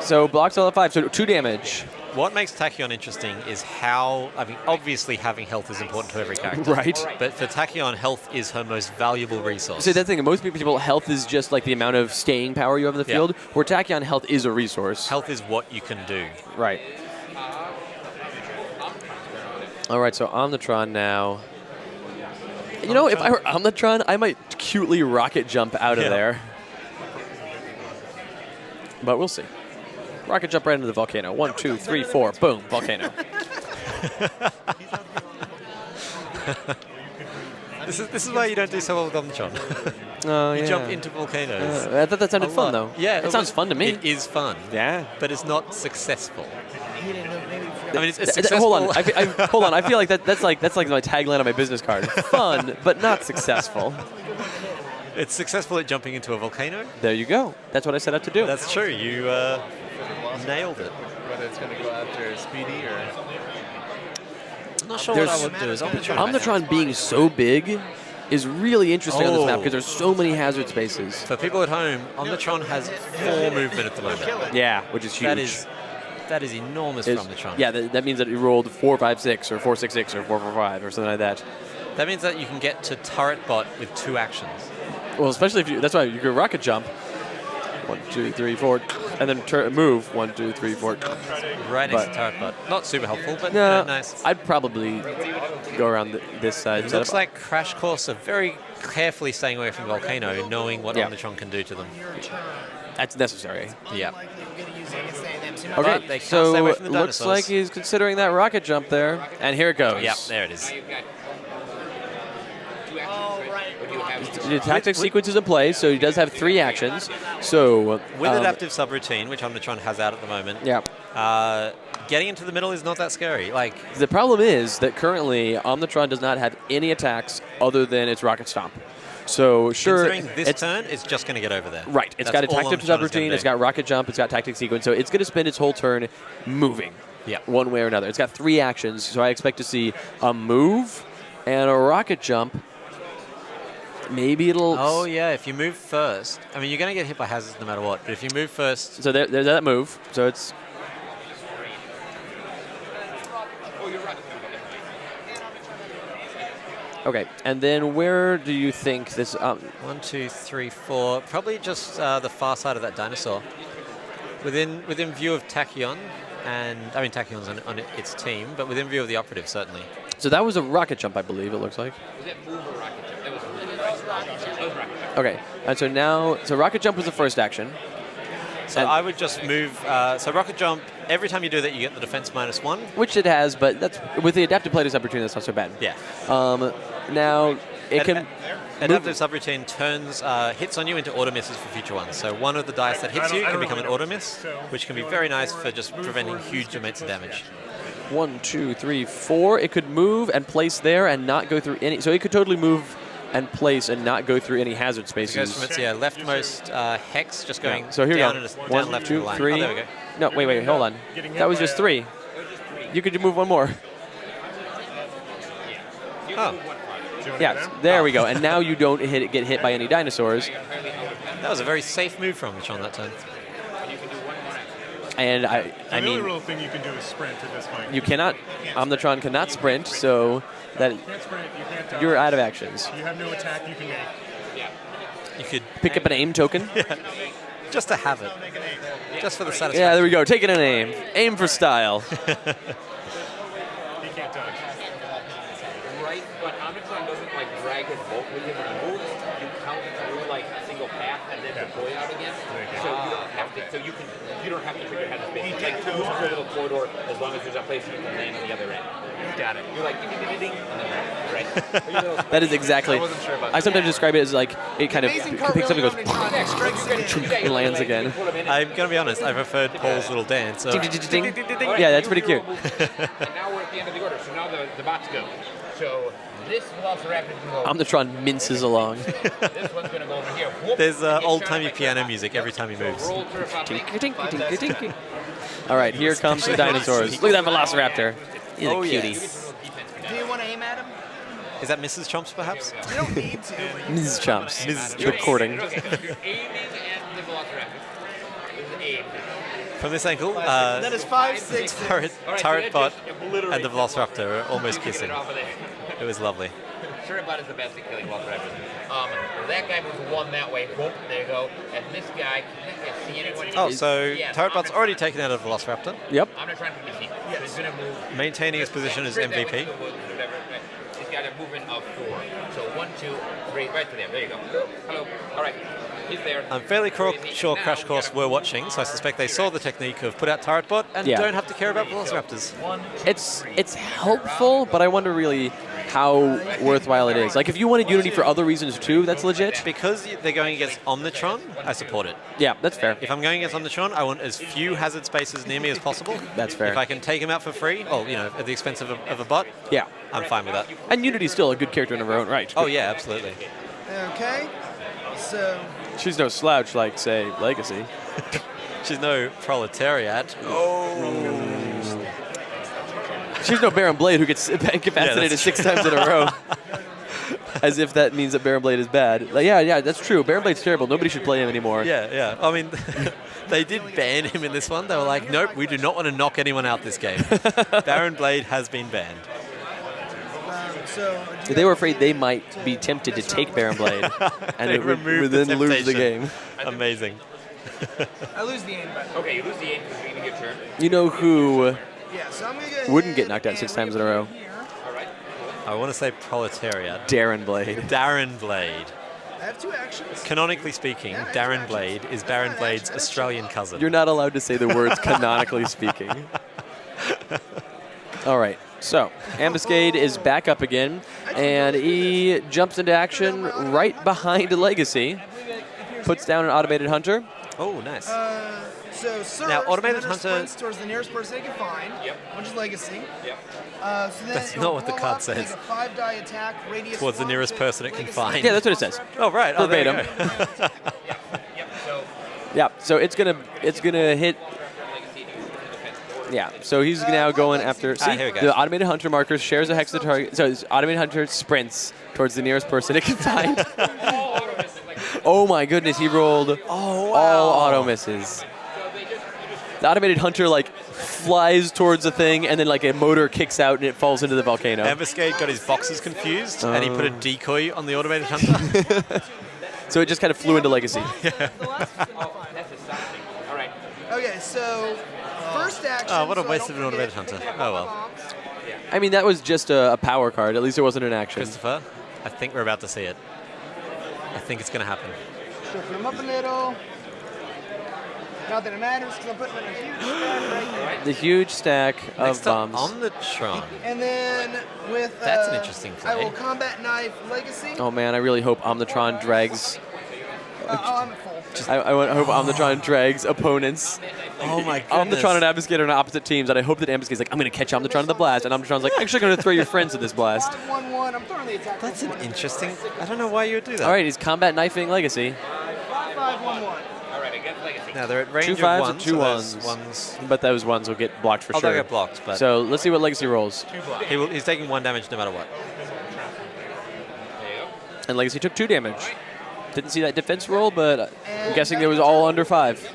Speaker 2: So blocks all at 5, so 2 damage.
Speaker 1: What makes Tachyon interesting is how, I mean, obviously having health is important to every character.
Speaker 2: Right.
Speaker 1: But for Tachyon, health is her most valuable resource.
Speaker 2: So that thing, most people, health is just like the amount of staying power you have in the
Speaker 1: Yeah.
Speaker 2: field, where Tachyon health is a resource.
Speaker 1: Health is what you can do.
Speaker 2: Right. All right, so Omnitron now. You know, if I were Omnitron, I might cutely rocket jump out of
Speaker 1: Yeah.
Speaker 2: there. But we'll see. Rocket jump right into the volcano. 1, 2, 3, 4. Boom, volcano.
Speaker 1: This is why you don't do so well with Omnitron.
Speaker 2: Oh,
Speaker 1: You
Speaker 2: yeah.
Speaker 1: jump into volcanoes.
Speaker 2: I thought that sounded
Speaker 1: A
Speaker 2: fun,
Speaker 1: lot.
Speaker 2: though.
Speaker 1: Yeah,
Speaker 2: it sounds fun to me.
Speaker 1: It is fun.
Speaker 2: Yeah.
Speaker 1: But it's not successful.
Speaker 5: He didn't know, maybe he forgot.
Speaker 1: I mean, it's successful.
Speaker 2: Hold on, hold on. I feel like that's like my tagline on my business card. Fun, but not successful.
Speaker 1: It's successful at jumping into a volcano.
Speaker 2: There you go. That's what I set out to do.
Speaker 1: That's true. You nailed it.
Speaker 7: Whether it's going to go after Speedy or...
Speaker 1: I'm not sure
Speaker 2: There's-
Speaker 1: what I would do is Omnitron.
Speaker 2: Omnitron being so big is really interesting on this map
Speaker 1: Oh.
Speaker 2: because there's so many hazard spaces.
Speaker 1: For people at home, Omnitron has 4 movement at the moment.
Speaker 2: Yeah, which is huge.
Speaker 1: That is enormous
Speaker 2: Is-
Speaker 1: for Omnitron.
Speaker 2: Yeah, that means that you rolled 4, 5, 6, or 4, 6, 6, or 4, 4, 5, or something like that.
Speaker 1: That means that you can get to turret bot with 2 actions.
Speaker 2: Well, especially if you, that's why you could rocket jump. 1, 2, 3, 4, and then move. 1, 2, 3, 4.
Speaker 1: Right next
Speaker 2: But-
Speaker 1: to turret bot. Not super helpful, but
Speaker 2: No,
Speaker 1: nice.
Speaker 2: I'd probably go around this side.
Speaker 1: It
Speaker 2: setup.
Speaker 1: looks like Crash Course are very carefully staying away from Volcano, knowing what
Speaker 2: Yeah.
Speaker 1: Omnitron can do to them.
Speaker 5: Your turn.
Speaker 2: That's necessary.
Speaker 1: Yeah.
Speaker 5: Unlikely we're going to use it against them
Speaker 1: But they
Speaker 2: Okay,
Speaker 1: can't stay away from
Speaker 2: so
Speaker 1: the
Speaker 2: looks
Speaker 1: dinosaurs.
Speaker 2: like he's considering that rocket jump there. And here it goes.
Speaker 1: Yep, there it is.
Speaker 3: You've got 2 actions,
Speaker 5: Oh,
Speaker 3: right?
Speaker 5: right.
Speaker 3: Or do you have
Speaker 2: The tactic sequence is in play, so he does have 3 actions. So
Speaker 1: With adaptive subroutine, which Omnitron has out at the moment,
Speaker 2: yeah.
Speaker 1: getting into the middle is not that scary. Like,
Speaker 2: The problem is that currently Omnitron does not have any attacks other than its rocket stomp. So sure,
Speaker 1: considering this turn, it's just going to get over there.
Speaker 2: right. It's
Speaker 1: That's
Speaker 2: got a
Speaker 1: all
Speaker 2: tactic
Speaker 1: Omnitron is gonna
Speaker 2: subroutine.
Speaker 1: do.
Speaker 2: It's got rocket jump. It's got tactic sequence. So it's going to spend its whole turn moving.
Speaker 1: Yeah.
Speaker 2: One way or another. It's got 3 actions. So I expect to see a move and a rocket jump. Maybe it'll.
Speaker 1: Oh, yeah, if you move first. I mean, you're going to get hit by hazards no matter what, but if you move first.
Speaker 2: So there's that move. So it's. Okay, and then where do you think this?
Speaker 1: 1, 2, 3, 4. Probably just the far side of that dinosaur. Within view of Tachyon, and I mean Tachyon's on its team, but within view of the operative certainly.
Speaker 2: So that was a rocket jump, I believe. It looks like.
Speaker 3: Was that move or rocket jump? That was rocket jump.
Speaker 2: Okay, and so now, so rocket jump was the first action.
Speaker 1: So
Speaker 2: And-
Speaker 1: I would just move. So rocket jump. Every time you do that, you get the defense -1.
Speaker 2: Which it has, but that's with the adaptive play opportunity. That's not so bad.
Speaker 1: Yeah.
Speaker 2: Now it can.
Speaker 1: Adaptive subroutine turns hits on you into auto misses for future ones. So one of the dice that hits you can become an auto miss, which can be very nice for just preventing huge amounts of damage.
Speaker 2: 1, 2, 3, 4. It could move and place there and not go through any. So it could totally move and place and not go through any hazard
Speaker 1: It goes
Speaker 2: spaces.
Speaker 1: from its leftmost hex, just going
Speaker 2: So here
Speaker 1: down,
Speaker 2: we go.
Speaker 1: down
Speaker 2: 1,
Speaker 1: left
Speaker 2: 2,
Speaker 1: of the line.
Speaker 2: 3.
Speaker 1: Oh, there we go.
Speaker 2: No, wait, hold on. That was just 3. You could move one more.
Speaker 1: Oh,
Speaker 2: Yeah, there we go. And now you don't get hit by any dinosaurs.
Speaker 1: that was a very safe move from Omnitron that turn.
Speaker 2: And I
Speaker 4: The only
Speaker 2: mean,
Speaker 4: real thing you can do is sprint at this point.
Speaker 2: you cannot. Omnitron cannot sprint, so that
Speaker 4: You can't sprint, you can't dodge.
Speaker 2: you're out of actions.
Speaker 4: You have no attack you can make.
Speaker 1: You could
Speaker 2: Pick up an aim token.
Speaker 1: just to have it, just for the satisfaction.
Speaker 2: Yeah, there we go. Taking an aim. Aim for style.
Speaker 4: He can't dodge.
Speaker 3: Right, but Omnitron doesn't like drag his bulk with him when he moves. You count through like a single path and then deploy out again. So you don't have to. So you don't have to figure out how to space. It's like to move through a little corridor as long as there's a place you can land on the other end. Got it. You're like ding, ding, ding, ding, and then right.
Speaker 2: That is exactly.
Speaker 3: I wasn't sure about
Speaker 2: I sometimes describe it as like it kind of
Speaker 5: Amazing
Speaker 2: picks up and goes
Speaker 5: cartwheel
Speaker 2: and lands again.
Speaker 1: I'm gonna be honest. I preferred Paul's little dance. So
Speaker 2: Ding. Yeah, that's pretty cute.
Speaker 3: And now we're at the end of the order. So now the bots go. So this Velociraptor can go.
Speaker 2: Omnitron minces along.
Speaker 3: This one's gonna go over here. Whoop,
Speaker 1: there's
Speaker 3: and get
Speaker 1: old-timey
Speaker 3: shot by
Speaker 1: piano
Speaker 3: Turbo.
Speaker 1: music every time he moves.
Speaker 3: Roll Turbo Pop.
Speaker 2: Tinky. All right, here comes the dinosaurs. Look at that Velociraptor. He's a cutie.
Speaker 5: Do you want to aim at him?
Speaker 1: Is that Mrs. Chomps, perhaps?
Speaker 5: You don't need to.
Speaker 2: Mrs. Chomps.
Speaker 1: Mrs.
Speaker 2: Recording.
Speaker 3: You're aiming at the Velociraptor. This is aim.
Speaker 1: From this angle,
Speaker 5: That is 5, 6.
Speaker 1: Turret Bot and the Velociraptor are almost kissing.
Speaker 3: Off of there.
Speaker 1: It was lovely.
Speaker 3: Turret Bot is the best at killing Velociraptors. That guy moves 1 that way. Whoop, there you go. And this guy, can you see anyone?
Speaker 1: Oh, so
Speaker 3: Yeah,
Speaker 1: Turret Bot's
Speaker 3: Omnitron.
Speaker 1: already taken out of Velociraptor,
Speaker 2: Yep.
Speaker 3: I'm not trying to be sneaky. So he's gonna move.
Speaker 1: maintaining his position as
Speaker 3: Straight that way
Speaker 1: MVP.
Speaker 3: to the woods, whatever. He's got a movement of 4. So 1, 2, 3, right to there. There you go. Hello. All right. He's there.
Speaker 1: I'm fairly sure Crash Course were watching, so I suspect they saw the technique of put out Turret Bot and
Speaker 2: Yeah.
Speaker 1: don't have to care about Velociraptors.
Speaker 2: It's helpful, but I wonder really how worthwhile it is. Like if you wanted Unity for other reasons too, that's legit.
Speaker 1: Because they're going against Omnitron, I support it.
Speaker 2: Yeah, that's fair.
Speaker 1: If I'm going against Omnitron, I want as few hazard spaces near me as possible.
Speaker 2: That's fair.
Speaker 1: If I can take him out for free, at the expense of a bot,
Speaker 2: Yeah.
Speaker 1: I'm fine with that.
Speaker 2: And Unity's still a good character in her own right.
Speaker 1: Oh yeah, absolutely.
Speaker 5: Okay. So,
Speaker 2: She's no slouch like, say, Legacy.
Speaker 1: She's no proletariat.
Speaker 2: She's no Baron Blade who gets incapacitated
Speaker 1: that's
Speaker 2: 6 times in a row. As if that means that Baron Blade is bad. Like, yeah, that's true. Baron Blade's terrible. Nobody should play him anymore.
Speaker 1: Yeah. I mean, they did ban him in this one. They were like, nope, we do not want to knock anyone out this game. Baron Blade has been banned.
Speaker 2: They were afraid they might be tempted to take Baron Blade and
Speaker 1: They
Speaker 2: it would
Speaker 1: removed the
Speaker 2: then lose the
Speaker 1: temptation.
Speaker 2: game.
Speaker 1: Amazing.
Speaker 5: I lose the aim.
Speaker 3: Okay, you lose the aim because you're going to get your turn.
Speaker 2: You know who
Speaker 5: Yeah, so I'm going to go
Speaker 2: wouldn't
Speaker 5: ahead
Speaker 2: get knocked out
Speaker 5: and
Speaker 2: 6
Speaker 5: we're
Speaker 2: times in
Speaker 5: gonna
Speaker 2: a row?
Speaker 5: put it here.
Speaker 3: All right.
Speaker 1: I want to say proletariat.
Speaker 2: Darren Blade.
Speaker 1: Darren Blade.
Speaker 5: I have 2 actions.
Speaker 1: Canonically speaking,
Speaker 5: Yeah,
Speaker 1: Darren
Speaker 5: actions.
Speaker 1: Blade is
Speaker 5: That's
Speaker 1: Baron
Speaker 5: not an
Speaker 1: Blade's
Speaker 5: action, that's
Speaker 1: Australian cousin.
Speaker 2: You're not allowed to say the words canonically speaking. All right. So, Ambuscade is back up again, and he jumps into action right behind Legacy. Puts down an automated hunter.
Speaker 1: Oh, nice.
Speaker 5: So Surge,
Speaker 1: Now, automated
Speaker 5: the
Speaker 1: hunter-
Speaker 5: sprints towards the nearest person they can find, which is Legacy.
Speaker 3: Yep.
Speaker 5: So then
Speaker 1: That's
Speaker 5: it'll
Speaker 1: not what the
Speaker 5: blow
Speaker 1: card
Speaker 5: up,
Speaker 1: says.
Speaker 5: Make a 5-die attack, radius
Speaker 1: Towards the
Speaker 5: 1
Speaker 1: nearest
Speaker 5: to
Speaker 1: person it can
Speaker 5: Legacy.
Speaker 1: find.
Speaker 2: Yeah, that's what it says.
Speaker 1: Oh, right. Oh, there you
Speaker 2: Verbatim.
Speaker 1: go.
Speaker 3: Yep. So
Speaker 2: Yeah, so it's gonna hit. Yeah, so he's now going after. See,
Speaker 1: here we go.
Speaker 2: the automated hunter marker shares a hex to target. So his automated hunter sprints towards the nearest person it can find. Oh my goodness, he rolled all auto misses. The automated hunter like flies towards a thing, and then like a motor kicks out and it falls into the volcano.
Speaker 1: Ambuscade got his boxes confused, and he put a decoy on the automated hunter.
Speaker 2: So it just kind of flew into Legacy.
Speaker 3: that's astounding. All right.
Speaker 5: Okay, so first action.
Speaker 1: Oh, what a
Speaker 5: so I
Speaker 1: waste
Speaker 5: don't
Speaker 1: of an automated
Speaker 5: forget,
Speaker 1: hunter.
Speaker 5: pick up
Speaker 1: Oh,
Speaker 5: my
Speaker 1: well.
Speaker 5: bombs.
Speaker 2: I mean, that was just a power card. At least it wasn't an action.
Speaker 1: Christopher, I think we're about to see it. I think it's going to happen.
Speaker 5: Shuffle them up a little. Not that it matters because I'm putting in a huge stack right there.
Speaker 2: The huge stack of
Speaker 1: Next up,
Speaker 2: bombs.
Speaker 1: on the Tron.
Speaker 5: And then with
Speaker 1: That's an interesting
Speaker 5: I
Speaker 1: play.
Speaker 5: will combat knife Legacy.
Speaker 2: Oh man, I really hope Omnitron drags.
Speaker 5: I'm at full.
Speaker 2: I hope Omnitron drags opponents.
Speaker 1: Oh my goodness.
Speaker 2: Omnitron and Ambuscade are on opposite teams, and I hope that Ambuscade's like, I'm going to catch Omnitron in the blast, and Omnitron's like, actually going to throw your friends at this blast.
Speaker 5: 5-1-1. I'm throwing the attack.
Speaker 1: That's an interesting. I don't know why you would do that.
Speaker 2: All right, he's combat knifing Legacy.
Speaker 5: 5-1-1.
Speaker 3: All right. Against Legacy.
Speaker 1: Now they're at range
Speaker 2: 2
Speaker 1: of
Speaker 2: fives
Speaker 1: one,
Speaker 2: and 2
Speaker 1: so those
Speaker 2: ones.
Speaker 1: ones.
Speaker 2: But those ones will get blocked for
Speaker 1: Oh,
Speaker 2: sure.
Speaker 1: they'll get blocked, but
Speaker 2: So let's see what Legacy rolls.
Speaker 1: he's taking 1 damage no matter what.
Speaker 3: There you go.
Speaker 2: And Legacy took 2 damage. Didn't see that defense roll, but I'm guessing it was all under 5.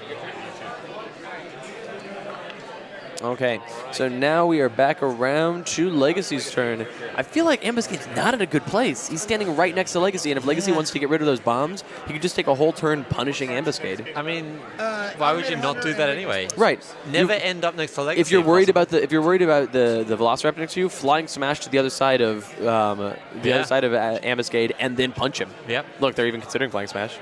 Speaker 2: Okay, so now we are back around to Legacy's turn. I feel like Ambuscade's not in a good place. He's standing right next to Legacy, and if Legacy wants to get rid of those bombs, he could just take a whole turn punishing Ambuscade.
Speaker 1: I mean, why would you not do that anyway?
Speaker 2: Right.
Speaker 1: Never end up next to Legacy.
Speaker 2: If you're worried
Speaker 1: possible.
Speaker 2: about the Velociraptor next to you, flying smash to the other side of Ambuscade and then punch him.
Speaker 1: Yep.
Speaker 2: Look, they're even considering flying smash.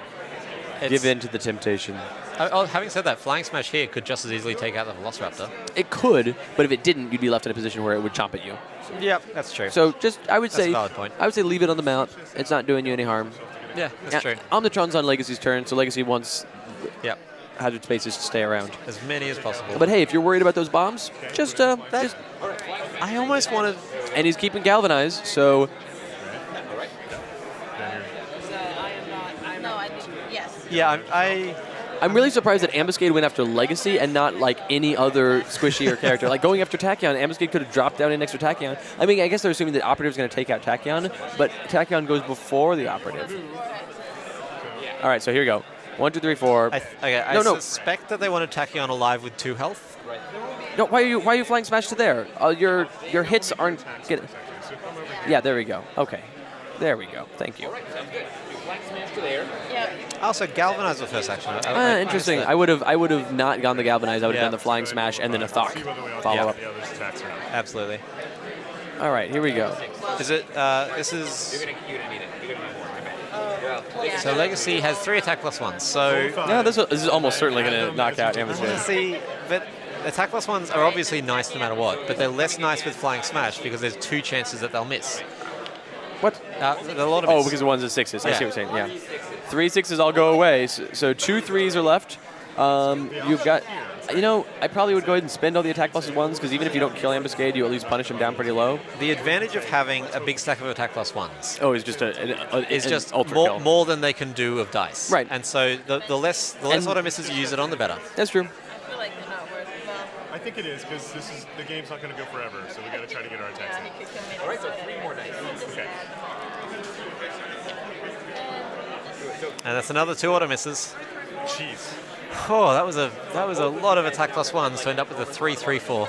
Speaker 2: Give in to the temptation.
Speaker 1: Having said that, Flying Smash here could just as easily take out the Velociraptor.
Speaker 2: It could, but if it didn't, you'd be left in a position where it would chomp at you.
Speaker 1: Yep, that's true.
Speaker 2: So just, I would
Speaker 1: That's
Speaker 2: say,
Speaker 1: a valid point.
Speaker 2: I would say leave it on the mount. It's not doing you any harm.
Speaker 1: Yeah, that's true.
Speaker 2: Omnitron's on Legacy's turn, so Legacy wants
Speaker 1: Yep,
Speaker 2: hazard spaces to stay around.
Speaker 1: as many as possible.
Speaker 2: But hey, if you're worried about those bombs, just
Speaker 1: I almost wanted.
Speaker 2: and he's keeping galvanized, so
Speaker 8: No, I didn't. Yes.
Speaker 1: Yeah,
Speaker 2: I'm really surprised that Ambuscade went after Legacy and not like any other squishier character. Like going after Tachyon, Ambuscade could have dropped down in next to Tachyon. I mean, I guess they're assuming that Operative's going to take out Tachyon, but Tachyon goes before the Operative. All right, so here we go. 1, 2, 3, 4.
Speaker 1: I suspect that they wanted Tachyon alive with 2 health.
Speaker 2: No, why are you flying smash to there? Your hits aren't getting. Yeah, there we go. Okay, there we go. Thank you.
Speaker 3: All right. Sounds good. You flank smash to there.
Speaker 8: Yeah.
Speaker 1: Also, Galvanize the first action. I
Speaker 2: Interesting.
Speaker 1: missed
Speaker 2: I would have not gone the galvanize. I would have
Speaker 1: Yeah.
Speaker 2: done the flying smash and then a Thok
Speaker 4: See whether we all
Speaker 2: follow
Speaker 4: get
Speaker 2: up.
Speaker 4: the others' attacks or not.
Speaker 1: that. Absolutely.
Speaker 2: All right, here we go.
Speaker 1: Is it? This is.
Speaker 3: You're gonna need it. You're gonna need more. Okay.
Speaker 1: So Legacy has 3 attack +1s. So
Speaker 2: Yeah, this is almost certainly going to knock out Ambuscade.
Speaker 1: see, but attack +1s are obviously nice no matter what, but they're less nice with Flying Smash because there's 2 chances that they'll miss.
Speaker 2: What?
Speaker 1: There are a lot of
Speaker 2: Oh,
Speaker 1: miss.
Speaker 2: because the ones are 6s. I
Speaker 1: Yeah.
Speaker 2: see what you're saying. Yeah. 3 6s all go away. So 2 3s are left. You've got. You know, I probably would go ahead and spend all the attack +1s because even if you don't kill Ambuscade, you at least punish him down pretty low.
Speaker 1: The advantage of having a big stack of attack +1s
Speaker 2: Oh, it's just
Speaker 1: is just
Speaker 2: ultra
Speaker 1: more,
Speaker 2: kill.
Speaker 1: more than they can do of dice.
Speaker 2: Right.
Speaker 1: And so the less
Speaker 2: And-
Speaker 1: auto misses you use it on, the better.
Speaker 2: That's true.
Speaker 8: I feel like they're not worth it though.
Speaker 4: I think it is because the game's not going to go forever, so we got to try to get our attacks
Speaker 8: Yeah,
Speaker 4: in.
Speaker 8: he could commit.
Speaker 3: All right. So 3 more dice.
Speaker 4: Okay.
Speaker 1: And that's another 2 auto misses.
Speaker 4: Jeez.
Speaker 1: Oh, that was a lot of attack +1s to end up with a 3-3-4.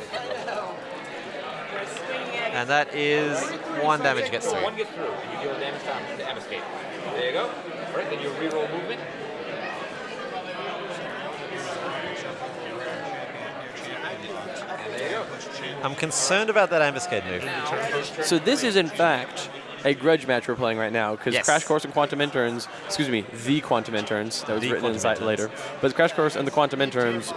Speaker 1: And that is 1 damage gets through.
Speaker 3: 1 gets through, and you deal damage to Ambuscade. There you go. All right. Then you reroll movement. And there you go.
Speaker 1: I'm concerned about that Ambuscade move.
Speaker 2: So this is in fact a grudge match we're playing right now because
Speaker 1: Yes.
Speaker 2: Crash Course and Quantum Interns, the Quantum Interns, that was
Speaker 1: The
Speaker 2: written
Speaker 1: Quantum
Speaker 2: inside
Speaker 1: Interns.
Speaker 2: later. But Crash Course and the Quantum Interns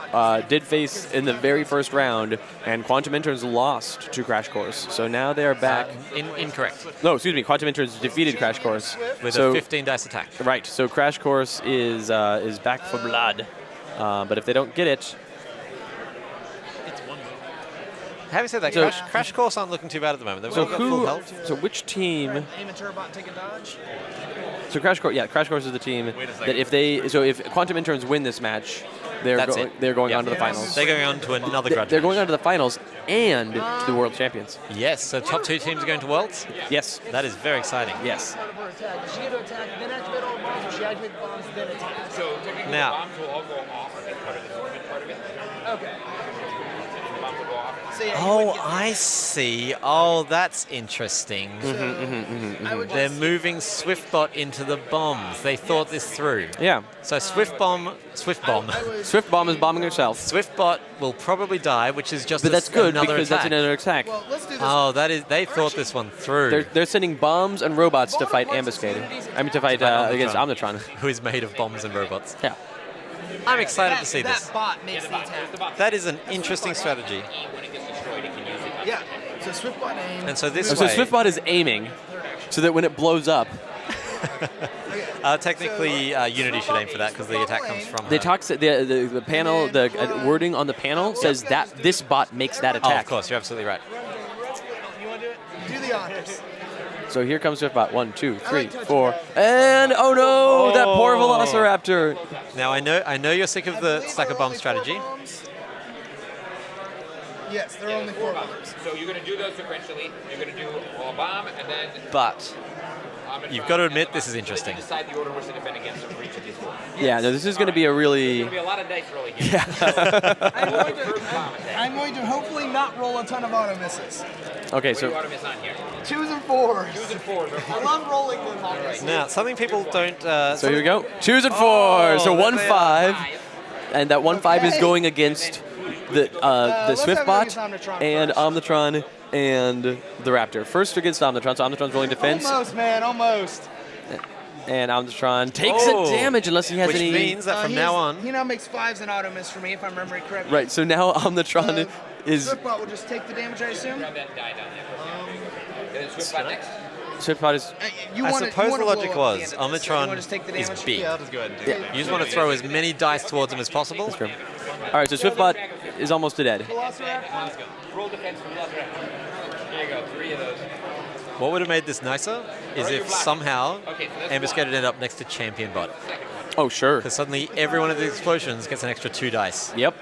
Speaker 2: did face in the very first round, and Quantum Interns lost to Crash Course. So now they are back.
Speaker 1: Incorrect.
Speaker 2: No, excuse me. Quantum Interns defeated Crash Course
Speaker 1: With
Speaker 2: so,
Speaker 1: a 15 dice attack.
Speaker 2: Right. So Crash Course is back for blood. But if they don't get it,
Speaker 1: Having said that,
Speaker 2: So-
Speaker 1: Crash Course aren't looking too bad at the moment. They've
Speaker 2: so
Speaker 1: all got full
Speaker 2: who?
Speaker 1: health.
Speaker 2: So which team?
Speaker 5: Aim a turbot and take a dodge.
Speaker 2: So Crash Course is the team that if Quantum Interns win this match, they're
Speaker 1: That's it.
Speaker 2: they're going
Speaker 1: Yeah.
Speaker 2: on to the finals.
Speaker 1: They're going on to another grudge
Speaker 2: They're going
Speaker 1: match.
Speaker 2: on to the finals and the world champions.
Speaker 1: Yes, so top 2 teams are going to Worlds.
Speaker 2: Yes.
Speaker 1: That is very exciting.
Speaker 2: Yes.
Speaker 5: For attack. Does she get to attack, then activate all bombs, or she activate the bombs, then attack?
Speaker 3: So technically,
Speaker 1: Now-
Speaker 3: the bombs will all go off as part of the movement part of it.
Speaker 5: Okay.
Speaker 3: The bombs will go off.
Speaker 5: So, yeah, you
Speaker 1: Oh,
Speaker 5: would get-
Speaker 1: I see. Oh, that's interesting.
Speaker 5: I would
Speaker 1: They're
Speaker 5: just-
Speaker 1: moving Swiftbot into the bombs. They thought this through.
Speaker 2: Yeah.
Speaker 1: So Swift Bomb.
Speaker 5: I would-
Speaker 2: Swift Bomb is bombing herself,
Speaker 1: Swiftbot will probably die, which is just
Speaker 2: but that's good
Speaker 1: another
Speaker 2: because
Speaker 1: attack.
Speaker 2: that's another attack.
Speaker 5: Well, let's do this.
Speaker 1: Oh, that is. They thought this one through.
Speaker 2: They're sending bombs and robots to fight Ambuscade. I mean to fight against Omnitron.
Speaker 1: Who is made of bombs and robots.
Speaker 2: Yeah.
Speaker 1: I'm excited to see
Speaker 5: that
Speaker 1: this.
Speaker 5: bot makes the attack.
Speaker 1: That is an interesting strategy.
Speaker 3: When it gets destroyed, it can use it.
Speaker 5: Yeah. So Swiftbot aim.
Speaker 1: And so this
Speaker 2: So
Speaker 1: way,
Speaker 2: Swiftbot is aiming so that when it blows up,
Speaker 1: technically Unity should aim for that because the attack comes from
Speaker 2: the
Speaker 1: her.
Speaker 2: the panel, the wording on the panel says that this bot makes that
Speaker 1: Oh,
Speaker 2: attack.
Speaker 1: of course, you're absolutely right.
Speaker 5: You want to do it? Do the honors.
Speaker 2: So here comes Swiftbot. 1, 2, 3, 4, and oh no, that poor Velociraptor.
Speaker 1: Now I know you're sick of the stack of bomb strategy.
Speaker 5: Yes, there are only 4 bombs.
Speaker 3: So you're going to do those sequentially. You're going to do a bomb, and then
Speaker 1: But you've got to admit this is interesting.
Speaker 3: decide the order we're to defend against for each of these 4.
Speaker 2: Yeah, no, this is going to be a really.
Speaker 3: There'll be a lot of dice rolling here.
Speaker 5: I'm going to hopefully not roll a ton of auto misses.
Speaker 2: Okay,
Speaker 3: What do you
Speaker 2: so
Speaker 3: want to miss on here?
Speaker 5: 2s and 4s.
Speaker 3: 2s and 4s.
Speaker 5: I love rolling them.
Speaker 1: Now something people don't.
Speaker 2: so here we go. 2s and 4s. So
Speaker 1: there
Speaker 2: 1,
Speaker 1: they
Speaker 2: 5, and that 1, 5 is
Speaker 5: Okay.
Speaker 2: going against the
Speaker 5: let's have it
Speaker 2: Swiftbot
Speaker 5: against Omnitron
Speaker 2: and
Speaker 5: first.
Speaker 2: Omnitron and the Raptor. First against Omnitron, so Omnitron's rolling defense,
Speaker 5: Almost, man, almost.
Speaker 2: and Omnitron takes
Speaker 1: Oh.
Speaker 2: a damage unless he has
Speaker 1: Which
Speaker 2: any.
Speaker 1: means that from now on,
Speaker 5: He now makes 5s in auto miss for me, if I'm remembering correctly.
Speaker 2: Right, so now Omnitron is.
Speaker 5: Swiftbot will just take the damage, I assume.
Speaker 3: Grab that die down there. Then Swiftbot next.
Speaker 2: Swiftbot is.
Speaker 5: You
Speaker 1: I
Speaker 5: wanna-
Speaker 1: suppose
Speaker 5: you wanna
Speaker 1: the logic
Speaker 5: blow up
Speaker 1: was
Speaker 5: the end of this, so you wanna just take the
Speaker 1: Omnitron is
Speaker 5: damage?
Speaker 1: big.
Speaker 7: Yeah, I'll just go ahead and do it.
Speaker 1: You just want to throw as many dice towards him as possible.
Speaker 2: That's true. All right, so Swiftbot is almost dead.
Speaker 5: Velociraptor.
Speaker 3: Let's go. Roll defense for Velociraptor. Here you go. 3 of those.
Speaker 1: What would have made this nicer is if somehow
Speaker 3: Okay, so that's
Speaker 1: Ambuscade had ended up next to Champion Bot.
Speaker 2: Oh, sure.
Speaker 1: Because suddenly every one of the explosions gets an extra 2 dice.
Speaker 2: Yep.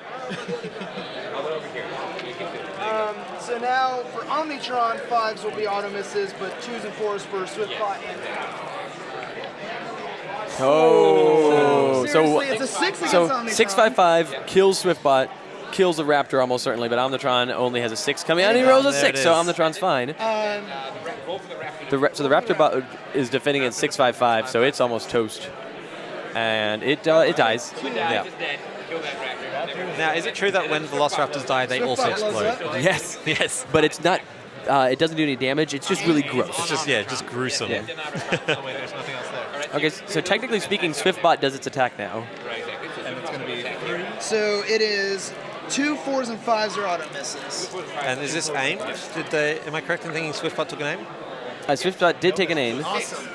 Speaker 3: I'll go over here. You can do it.
Speaker 5: So now for Omnitron, 5s will be auto misses, but 2s and 4s for Swiftbot and.
Speaker 2: Oh,
Speaker 5: Seriously, it's a 6 against
Speaker 2: so
Speaker 5: Omnitron.
Speaker 2: 655 kills Swiftbot, kills the Raptor almost certainly, but Omnitron only has a 6 coming out, and he rolls a
Speaker 1: There
Speaker 2: 6,
Speaker 1: it
Speaker 2: so
Speaker 1: is.
Speaker 2: Omnitron's fine.
Speaker 3: Roll for the Raptor.
Speaker 2: So the Raptor bot is defending at 655, so it's almost toast, and it dies.
Speaker 3: Who dies
Speaker 1: Yeah.
Speaker 3: is dead. Kill that Raptor.
Speaker 1: Now, is it true that when Velociraptors die, they also
Speaker 5: Swiftbot blows
Speaker 1: explode?
Speaker 5: up.
Speaker 2: Yes,
Speaker 1: Yes.
Speaker 2: but it's not. It doesn't do any damage. It's just really gross.
Speaker 1: It's just, just gruesome.
Speaker 2: Yeah.
Speaker 7: Oh, wait, there's nothing else there.
Speaker 2: Okay, so technically speaking, Swiftbot does its attack now.
Speaker 3: Right, exactly. So
Speaker 7: And it's going to be 3.
Speaker 5: So it is 2 4s and 5s are auto misses.
Speaker 1: And is this aimed? Am I correct in thinking Swiftbot took an aim?
Speaker 2: Swiftbot did take an aim,
Speaker 5: Awesome.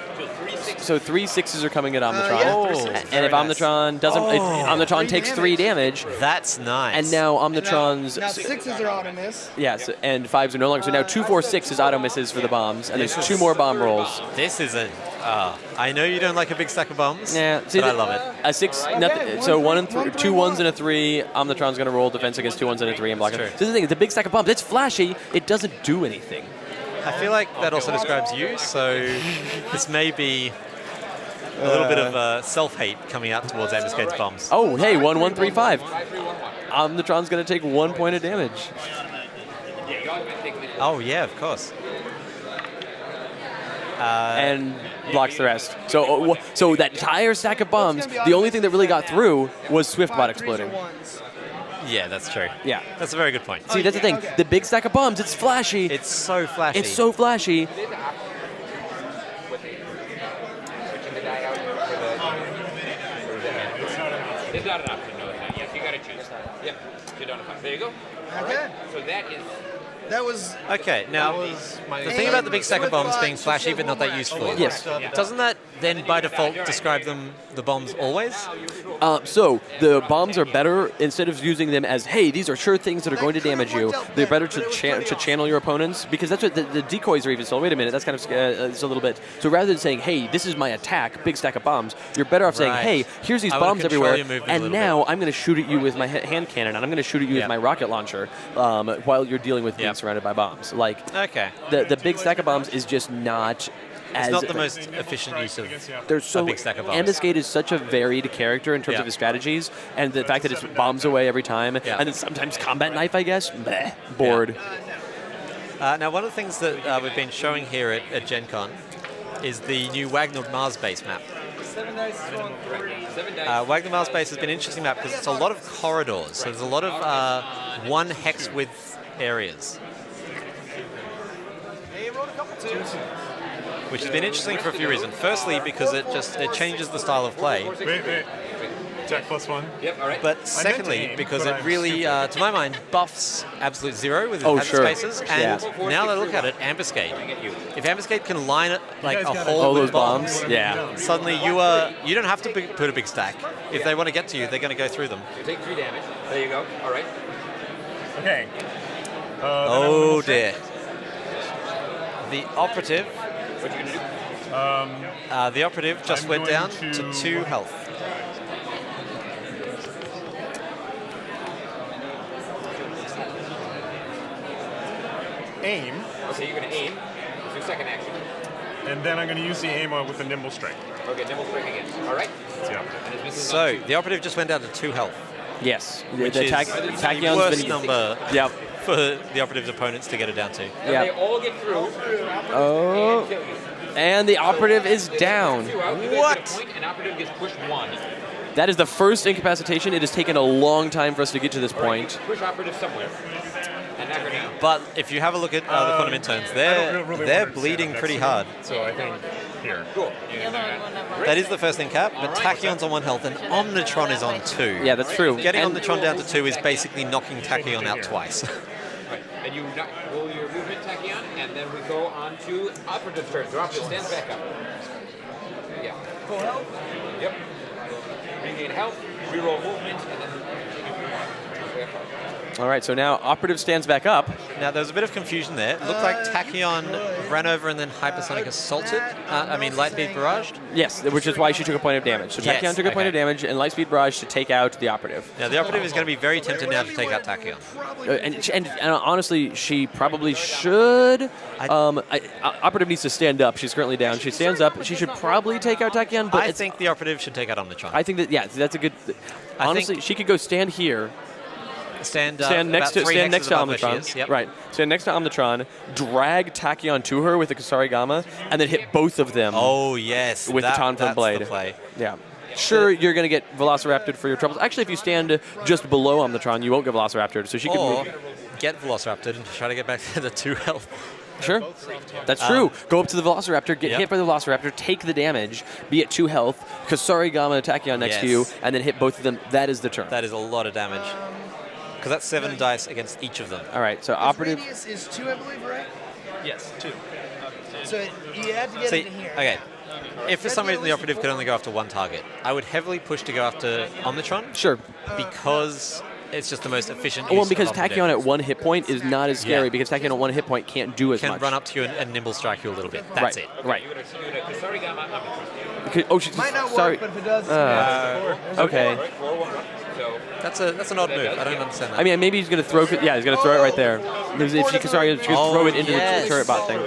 Speaker 2: so 3 6s are coming at Omnitron.
Speaker 5: yeah.
Speaker 1: Oh,
Speaker 2: And if Omnitron doesn't, Omnitron
Speaker 5: 3
Speaker 2: takes 3 damage,
Speaker 1: That's nice.
Speaker 2: and now Omnitron's
Speaker 5: Now 6s are auto miss.
Speaker 2: yes, and 5s are no longer. So now 2 4 6 is auto misses for the bombs, and there's 2 more bomb rolls.
Speaker 1: This is a. I know you don't like a big stack of bombs,
Speaker 2: Yeah, see,
Speaker 1: but I love it.
Speaker 2: A 6, nothing. So 1 and 3, 2 1s and a 3. Omnitron's going to roll defense against 2 1s and a 3 and block it.
Speaker 1: True.
Speaker 2: So this is the thing, it's a big stack of bombs. It's flashy. It doesn't do anything.
Speaker 1: I feel like that also describes you, so this may be a little bit of self-hate coming out towards Ambuscade's bombs.
Speaker 2: Oh, hey, 1 1 3 5.
Speaker 3: 5-3-1-1.
Speaker 2: Omnitron's going to take 1 point of damage.
Speaker 3: Yeah, you always take this.
Speaker 1: Oh, yeah, of course.
Speaker 2: And blocks the rest. So that entire stack of bombs, the only thing that really got through was Swiftbot
Speaker 5: 5 3s
Speaker 2: exploding.
Speaker 5: or 1s.
Speaker 1: Yeah, that's true.
Speaker 2: Yeah.
Speaker 1: That's a very good point.
Speaker 2: See, that's the thing.
Speaker 5: okay.
Speaker 2: The big stack of bombs, it's flashy.
Speaker 1: It's so flashy.
Speaker 2: It's so flashy.
Speaker 3: There you go.
Speaker 5: Okay.
Speaker 3: So
Speaker 5: That was.
Speaker 1: Okay, now the thing about the big stack of bombs being flashy but not that useful.
Speaker 2: Yes.
Speaker 1: Doesn't that then by default describe the bombs always?
Speaker 2: So the bombs are better, instead of using them as, hey, these are sure things that are going to damage you, they're better to channel your opponents, because that's what the decoys are even still. Wait a minute, that's kind of it's a little bit. So rather than saying, hey, this is my attack, big stack of bombs, you're better off saying, hey, here's these bombs everywhere, and now I'm going to shoot at you with my hand cannon, and I'm going to shoot at you with my rocket launcher while you're dealing with being surrounded by bombs. Like, the big stack of bombs is just not.
Speaker 1: It's not the most efficient use of
Speaker 2: a
Speaker 1: big stack of bombs.
Speaker 2: Ambuscade is such a varied character in terms of his strategies, and the fact that it's bombs away every time, and then sometimes combat knife, I guess. Bleh, bored.
Speaker 1: Now, one of the things that we've been showing here at Gen Con is the new Wagner Mars base map. Wagner Mars base has been an interesting map because it's a lot of corridors, so there's a lot of one hex width areas. Which has been interesting for a few reasons. Firstly, because it changes the style of play.
Speaker 4: Wait. Attack +1.
Speaker 3: Yep, all right.
Speaker 1: But secondly, because it really, to my mind, buffs Absolute Zero with its spaces. And now that I look at it, Ambuscade. If Ambuscade can line it like a hole with bombs, suddenly you don't have to put a big stack. If they want to get to you, they're going to go through them.
Speaker 3: You take 3 damage. There you go. All right.
Speaker 4: Okay.
Speaker 1: Oh dear. The operative.
Speaker 3: What you gonna do?
Speaker 1: The operative just went down to 2 health.
Speaker 4: Aim.
Speaker 3: Okay, you're gonna aim. It's your second action.
Speaker 4: And then I'm going to use the aim with a nimble strike.
Speaker 3: Okay, nimble strike again. All right.
Speaker 1: So the operative just went down to 2 health.
Speaker 2: Yes.
Speaker 1: Which is the worst number for the operative's opponents to get it down to.
Speaker 3: And they all get through.
Speaker 2: Oh. And the operative is down.
Speaker 3: What? And operative gets pushed 1.
Speaker 2: That is the first incapacitation. It has taken a long time for us to get to this point.
Speaker 3: Push operative somewhere. And now down.
Speaker 1: But if you have a look at the quantum interns, they're bleeding pretty hard.
Speaker 4: So I think here.
Speaker 3: Cool.
Speaker 1: That is the first incap, but Tachyon's on 1 health and Omnitron is on 2.
Speaker 2: Yeah, that's true.
Speaker 1: Getting Omnitron down to 2 is basically knocking Tachyon out twice.
Speaker 3: Right. And you roll your movement, Tachyon, and then we go on to operative turn. So operative stands back up. Yeah. Full health? Yep. Regain health, reroll movement, and then...
Speaker 2: All right, so now operative stands back up.
Speaker 1: Now, there was a bit of confusion there. It looked like Tachyon ran over and then hypersonic assaulted. Lightspeed barraged.
Speaker 2: Yes, which is why she took a point of damage. So Tachyon took a point of damage, and Lightspeed barrage to take out the operative.
Speaker 1: Now, the operative is going to be very tempted now to take out Tachyon.
Speaker 2: And honestly, she probably should. Operative needs to stand up. She's currently down. She stands up. She should probably take out Tachyon. But
Speaker 1: I think the operative should take out Omnitron.
Speaker 2: I think that, that's a good... Honestly, she could go stand here.
Speaker 1: Stand
Speaker 2: next to Omnitron.
Speaker 1: Yep.
Speaker 2: Right. Stand next to Omnitron, drag Tachyon to her with the Kusarigama, and then hit both of them.
Speaker 1: Oh, yes.
Speaker 2: With the Tonfin blade.
Speaker 1: The play.
Speaker 2: Yeah. Sure, you're going to get Velociraptored for your troubles. Actually, if you stand just below Omnitron, you won't get Velociraptored. So she can move.
Speaker 1: Get Velociraptored and try to get back to the 2 health.
Speaker 2: Sure. That's true. Go up to the Velociraptor, get hit by the Velociraptor, take the damage, be at 2 health, Kusarigama Tachyon next to you, and then hit both of them. That is the turn.
Speaker 1: That is a lot of damage. Because that's 7 dice against each of them.
Speaker 2: All right, so operative...
Speaker 5: Radius is 2, I believe, right?
Speaker 1: Yes, 2.
Speaker 5: So you have to get it in here.
Speaker 1: Okay. If for some reason the operative could only go after 1 target, I would heavily push to go after Omnitron.
Speaker 2: Sure.
Speaker 1: Because it's just the most efficient
Speaker 2: use because Tachyon at 1 hit point is not as scary, because Tachyon at 1 hit point can't do as much.
Speaker 1: Can run up to you and nimble strike you a little bit. That's it.
Speaker 2: Right.
Speaker 5: Oh, she's might not work, but if it does,
Speaker 2: okay.
Speaker 1: That's an odd move. I don't understand that.
Speaker 2: I mean, maybe he's going to throw. Yeah, he's going to throw it right there. If she can throw it into the turret bot thing.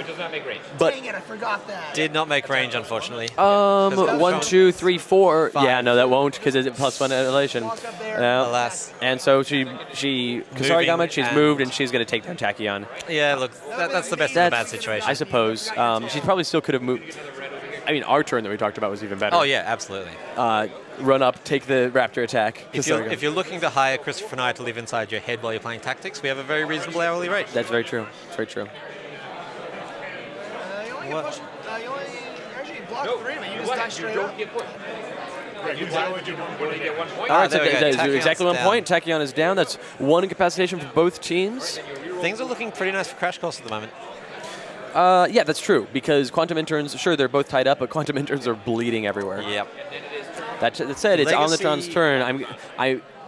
Speaker 2: But
Speaker 5: dang it, I forgot that.
Speaker 1: Did not make range, unfortunately.
Speaker 2: 1, 2, 3, 4. 5. Yeah, no, that won't, because it's +1 elevation.
Speaker 1: Alas.
Speaker 2: And so she's moved, and she's going to take down Tachyon.
Speaker 1: Yeah, look, that's the best in a bad situation.
Speaker 2: I suppose. She probably still could have moved. I mean, our turn that we talked about was even better.
Speaker 1: Oh, yeah, absolutely.
Speaker 2: Run up, take the Raptor attack.
Speaker 1: If you're looking to hire Christopher and I to live inside your head while you're playing tactics, we have a very reasonable hourly rate.
Speaker 2: That's very true. It's very true.
Speaker 5: You only actually block 3, but you just die straight up.
Speaker 3: You only get 1 point.
Speaker 2: All right, so
Speaker 1: there we go.
Speaker 2: that is
Speaker 1: Tachyon's
Speaker 2: exactly 1
Speaker 1: down.
Speaker 2: point. Tachyon is down. That's 1 incapacitation for both teams.
Speaker 1: Things are looking pretty nice for Crash Course at the moment.
Speaker 2: Yeah, that's true, because Quantum Interns, sure, they're both tied up, but Quantum Interns are bleeding everywhere.
Speaker 1: Yep.
Speaker 2: That said, it's
Speaker 1: Legacy-
Speaker 2: Omnitron's turn.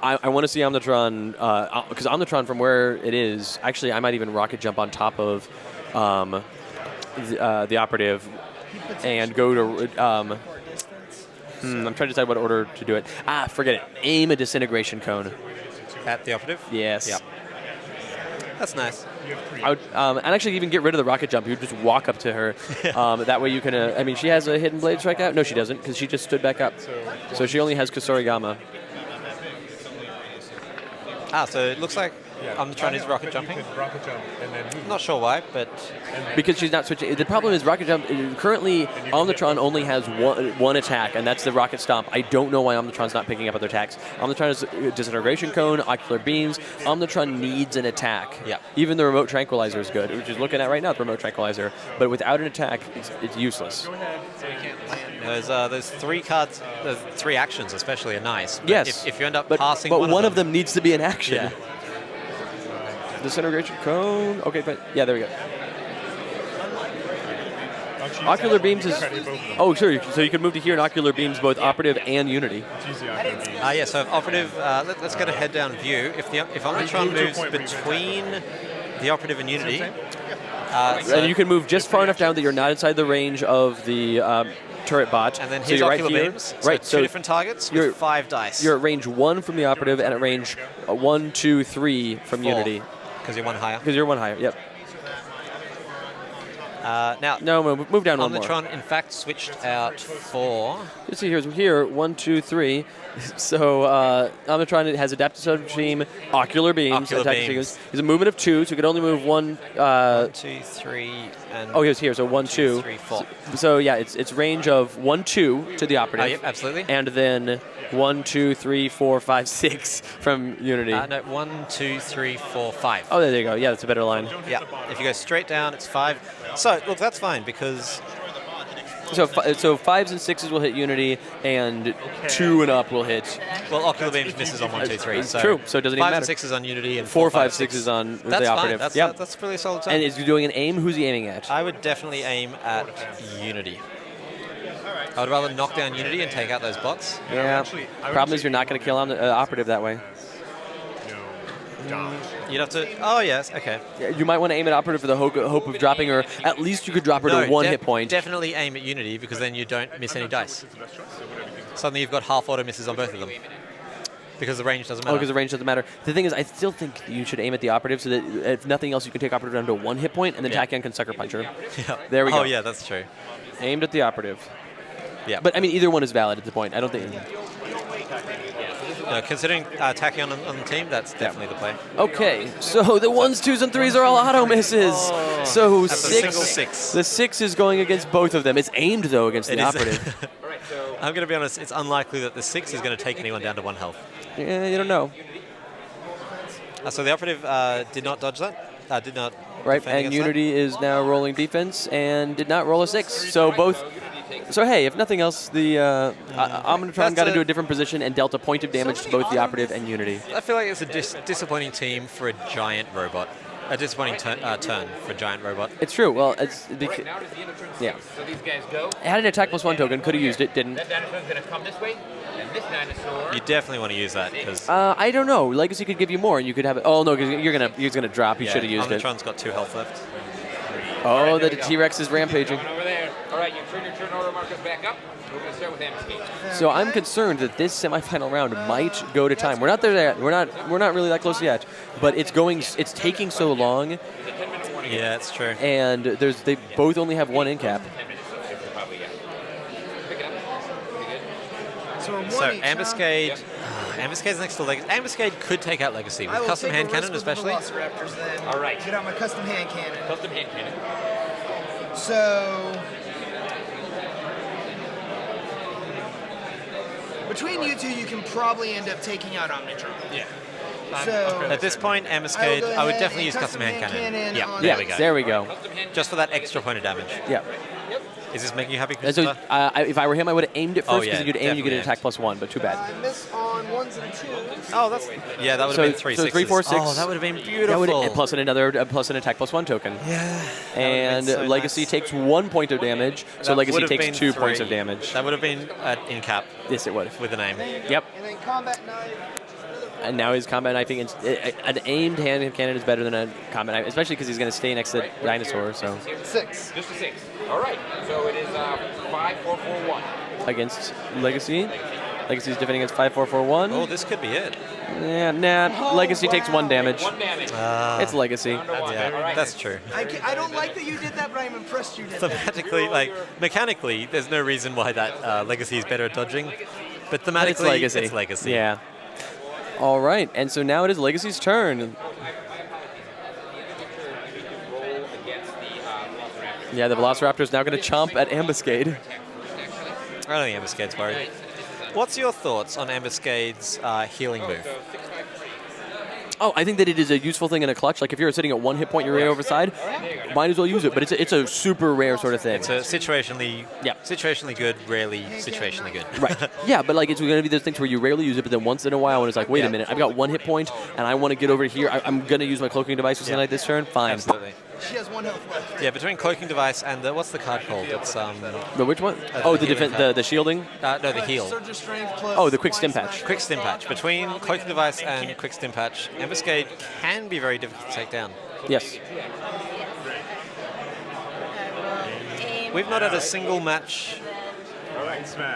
Speaker 2: I want to see Omnitron, because Omnitron from where it is, actually, I might even rocket jump on top of the operative and go to. I'm trying to decide what order to do it. Forget it. Aim a disintegration cone.
Speaker 1: At the operative?
Speaker 2: Yes.
Speaker 1: Yep. That's nice.
Speaker 2: I would, and actually even get rid of the rocket jump. You would just walk up to her. That way you can. I mean, she has a hidden blade strike out. No, she doesn't, because she just stood back up. So she only has Kusorigama.
Speaker 1: So it looks like Omnitron is rocket jumping.
Speaker 4: Rocket jump, and then
Speaker 1: Not sure why, but
Speaker 2: Because she's not switching. The problem is rocket jump. Currently, Omnitron only has one attack, and that's the rocket stomp. I don't know why Omnitron's not picking up other attacks. Omnitron has disintegration cone, ocular beams. Omnitron needs an attack.
Speaker 1: Yeah.
Speaker 2: Even the remote tranquilizer is good, which is looking at right now, the remote tranquilizer. But without an attack, it's useless.
Speaker 1: those 3 cards, those 3 actions especially are nice. But
Speaker 2: Yes.
Speaker 1: If you end up
Speaker 2: but
Speaker 1: passing
Speaker 2: one of them needs to be an action.
Speaker 1: Yeah.
Speaker 2: Disintegration cone. Okay, but yeah, there we go. Ocular beams is. Oh, sure. So you can move to here, and ocular beams both operative and unity.
Speaker 1: Yeah, so if operative, let's get a head down view. If Omnitron moves between the operative and unity,
Speaker 2: And you can move just far enough down that you're not inside the range of the turret bot.
Speaker 1: and then
Speaker 2: so
Speaker 1: his
Speaker 2: you're
Speaker 1: ocular
Speaker 2: right here.
Speaker 1: beams.
Speaker 2: Right.
Speaker 1: So 2 different targets
Speaker 2: you're-
Speaker 1: with 5 dice.
Speaker 2: You're at range 1 from the operative, and at range 1, 2, 3 from
Speaker 1: 4,
Speaker 2: unity.
Speaker 1: because you're 1 higher.
Speaker 2: Because you're 1 higher. Yep.
Speaker 1: Now,
Speaker 2: No, move down 1 more.
Speaker 1: Omnitron in fact switched out for.
Speaker 2: Let's see, here, 1, 2, 3. So Omnitron has adaptive subteam, ocular beams.
Speaker 1: Ocular
Speaker 2: attack
Speaker 1: beams.
Speaker 2: sequence. He's a movement of 2, so he could only move 1.
Speaker 1: 1, 2, 3, and.
Speaker 2: Oh, he was here, so 1, 2.
Speaker 1: 3, 4.
Speaker 2: So yeah, it's range of 1, 2 to the operative.
Speaker 1: Yep, absolutely.
Speaker 2: And then 1, 2, 3, 4, 5, 6 from unity.
Speaker 1: No, 1, 2, 3, 4, 5.
Speaker 2: Oh, there you go. Yeah, that's a better line.
Speaker 1: Yeah. If you go straight down, it's 5. So look, that's fine because
Speaker 2: So 5s and 6s will hit unity, and 2 and up will hit.
Speaker 1: ocular beams misses on 1, 2, 3.
Speaker 2: It's
Speaker 1: So
Speaker 2: true, so it doesn't even
Speaker 1: 5
Speaker 2: matter.
Speaker 1: and 6 is on unity, and
Speaker 2: 4, 5,
Speaker 1: 6
Speaker 2: 6 is on
Speaker 1: That's
Speaker 2: the
Speaker 1: fine.
Speaker 2: operative.
Speaker 1: That's
Speaker 2: Yep.
Speaker 1: that's a really solid turn.
Speaker 2: And is he doing an aim? Who's he aiming at?
Speaker 1: I would definitely aim at unity. I would rather knock down unity and take out those bots.
Speaker 2: Yeah. Problem is you're not going to kill on the operative that way.
Speaker 1: You'd have to. Oh yes, okay.
Speaker 2: Yeah, you might want to aim at operative for the hope of dropping her. At least you could drop her to 1 hit point.
Speaker 1: Definitely aim at unity because then you don't miss any dice. Suddenly you've got half auto misses on both of them because the range doesn't
Speaker 2: Oh,
Speaker 1: matter.
Speaker 2: because the range doesn't matter. The thing is, I still think you should aim at the operative so that if nothing else, you can take operative down to 1 hit point, and then Tachyon can sucker punch her.
Speaker 1: Yeah.
Speaker 2: There we go.
Speaker 1: Oh yeah, that's true.
Speaker 2: Aimed at the operative.
Speaker 1: Yeah.
Speaker 2: But I mean, either one is valid at the point. I don't think.
Speaker 1: Considering Tachyon on the team, that's definitely the play.
Speaker 2: Okay, so the 1s, 2s, and 3s are all auto misses. So
Speaker 1: That's a
Speaker 2: 6.
Speaker 1: single 6.
Speaker 2: The 6 is going against both of them. It's aimed though against
Speaker 1: It
Speaker 2: the
Speaker 1: is.
Speaker 2: operative.
Speaker 1: I'm going to be honest, it's unlikely that the 6 is going to take anyone down to 1 health.
Speaker 2: Yeah, you don't know.
Speaker 1: So the operative did not dodge that. Did not.
Speaker 2: Right,
Speaker 1: defend
Speaker 2: and
Speaker 1: against
Speaker 2: Unity is now rolling defense and did not roll a 6. So both. So hey, if nothing else, the Omnitron got into a different position and dealt a point of damage to both the operative and Unity.
Speaker 1: that. I feel like it's a disappointing team for a giant robot. A disappointing turn for a giant robot.
Speaker 2: It's true. Well, it's
Speaker 3: Right, now does the end of turn 6.
Speaker 2: Yeah.
Speaker 3: So these guys go.
Speaker 2: it had an attack +1 token. Could have used it. Didn't.
Speaker 3: That dinosaur's going to come this way, and this dinosaur.
Speaker 1: You definitely want to use that because
Speaker 2: I don't know. Legacy could give you more, and you could have it. Oh no, because he's gonna drop. You should have used it.
Speaker 1: Omnitron's got 2 health left.
Speaker 2: Oh, the T-Rex is rampaging.
Speaker 3: Going over there. All right, you turn your turn order markers back up. We're going to start with ambuscade.
Speaker 2: So I'm concerned that this semifinal round might go to time. We're not there yet. We're not really that close yet. But it's taking so long,
Speaker 1: Yeah, it's true.
Speaker 2: and they both only have 1 in cap.
Speaker 3: 10 minutes. Probably, yeah. Pick it up. Pretty good.
Speaker 5: So, I'm
Speaker 1: So
Speaker 5: one each, huh?
Speaker 1: Ambuscade, Ambuscade's next to Legacy. Ambuscade could take out Legacy
Speaker 5: I
Speaker 1: with
Speaker 5: will
Speaker 1: custom
Speaker 5: take a
Speaker 1: hand
Speaker 5: risk
Speaker 1: cannon,
Speaker 5: with the
Speaker 1: especially.
Speaker 5: Velociraptors then.
Speaker 3: All right.
Speaker 5: Get out my custom hand cannon.
Speaker 3: Custom hand cannon.
Speaker 5: So, between you two, you can probably end up taking out Omnitron.
Speaker 1: Yeah.
Speaker 5: So,
Speaker 1: At this point, Ambuscade, I would definitely use custom hand cannon. Yeah,
Speaker 5: on
Speaker 1: there
Speaker 2: Yeah,
Speaker 1: we go.
Speaker 2: there we go.
Speaker 3: Custom hand
Speaker 1: Just for that extra point of damage.
Speaker 2: Yeah.
Speaker 1: Is this making you happy,
Speaker 2: And
Speaker 1: Christopher?
Speaker 2: so, if I were him, I would have aimed it first, because
Speaker 1: yeah,
Speaker 2: if you'd aim, you get an
Speaker 1: definitely
Speaker 2: attack +1, but too bad.
Speaker 5: I miss on 1s and 2s.
Speaker 1: Oh, that's that would have
Speaker 2: So-
Speaker 1: been 3
Speaker 2: so 3, 4, 6.
Speaker 1: Oh, that would have been
Speaker 2: That
Speaker 1: beautiful.
Speaker 2: would, plus an attack +1 token.
Speaker 1: Yeah.
Speaker 2: And
Speaker 1: so
Speaker 2: Legacy
Speaker 1: nice.
Speaker 2: takes 1 point of damage, so
Speaker 1: That
Speaker 2: Legacy
Speaker 1: would have
Speaker 2: takes
Speaker 1: been
Speaker 2: 2 points of
Speaker 1: 3.
Speaker 2: damage.
Speaker 1: That would have been in cap
Speaker 2: Yes, it would.
Speaker 1: with an aim.
Speaker 2: Yep.
Speaker 5: And then combat knife.
Speaker 2: And now his combat knifing, an aimed hand cannon is better than a combat knife, especially because he's going to stay next to the dinosaur. So
Speaker 5: 6.
Speaker 3: Just a 6. All right. So it is 5, 4, 4, 1.
Speaker 2: against Legacy, Legacy's defending against 5, 4, 4, 1.
Speaker 1: Oh, this could be it.
Speaker 2: Yeah, nah. Legacy takes 1 damage.
Speaker 3: 1 damage.
Speaker 2: It's Legacy.
Speaker 1: Yeah, that's true.
Speaker 5: I don't like that you did that, but I'm impressed you did that.
Speaker 1: Thematically, mechanically, there's no reason why that Legacy is better at dodging. But
Speaker 2: But
Speaker 1: thematically,
Speaker 2: it's Legacy.
Speaker 1: It's Legacy.
Speaker 2: Yeah. All right, and so now it is Legacy's turn.
Speaker 3: Roll against the Velociraptor.
Speaker 2: Yeah, the Velociraptor is now going to chomp at Ambuscade.
Speaker 1: I don't think Ambuscade's worried. What's your thoughts on Ambuscade's healing move?
Speaker 2: Oh, I think that it is a useful thing in a clutch. Like if you're sitting at 1 hit point, you're way over side, might as well use it. But it's a super rare sort of thing.
Speaker 1: It's a situationally good, rarely situationally good.
Speaker 2: Right. Yeah, but like it's going to be those things where you rarely use it, but then once in a while when it's like, wait a minute, I've got 1 hit point and I want to get over here. I'm going to use my cloaking device or something like this turn. Fine.
Speaker 1: Absolutely.
Speaker 5: She has 1 health left.
Speaker 1: Yeah, between cloaking device and what's the card called? It's
Speaker 2: The which one?
Speaker 1: the
Speaker 2: Oh, the
Speaker 1: healing
Speaker 2: the shielding.
Speaker 1: no, the heal.
Speaker 5: Surge of strength plus
Speaker 2: Oh, the quick stim
Speaker 5: twice
Speaker 2: patch.
Speaker 5: smash.
Speaker 1: Quick stim patch. Between cloaking device and quick stim patch, Ambuscade can be very difficult to take down.
Speaker 2: Yes.
Speaker 1: We've not had a single match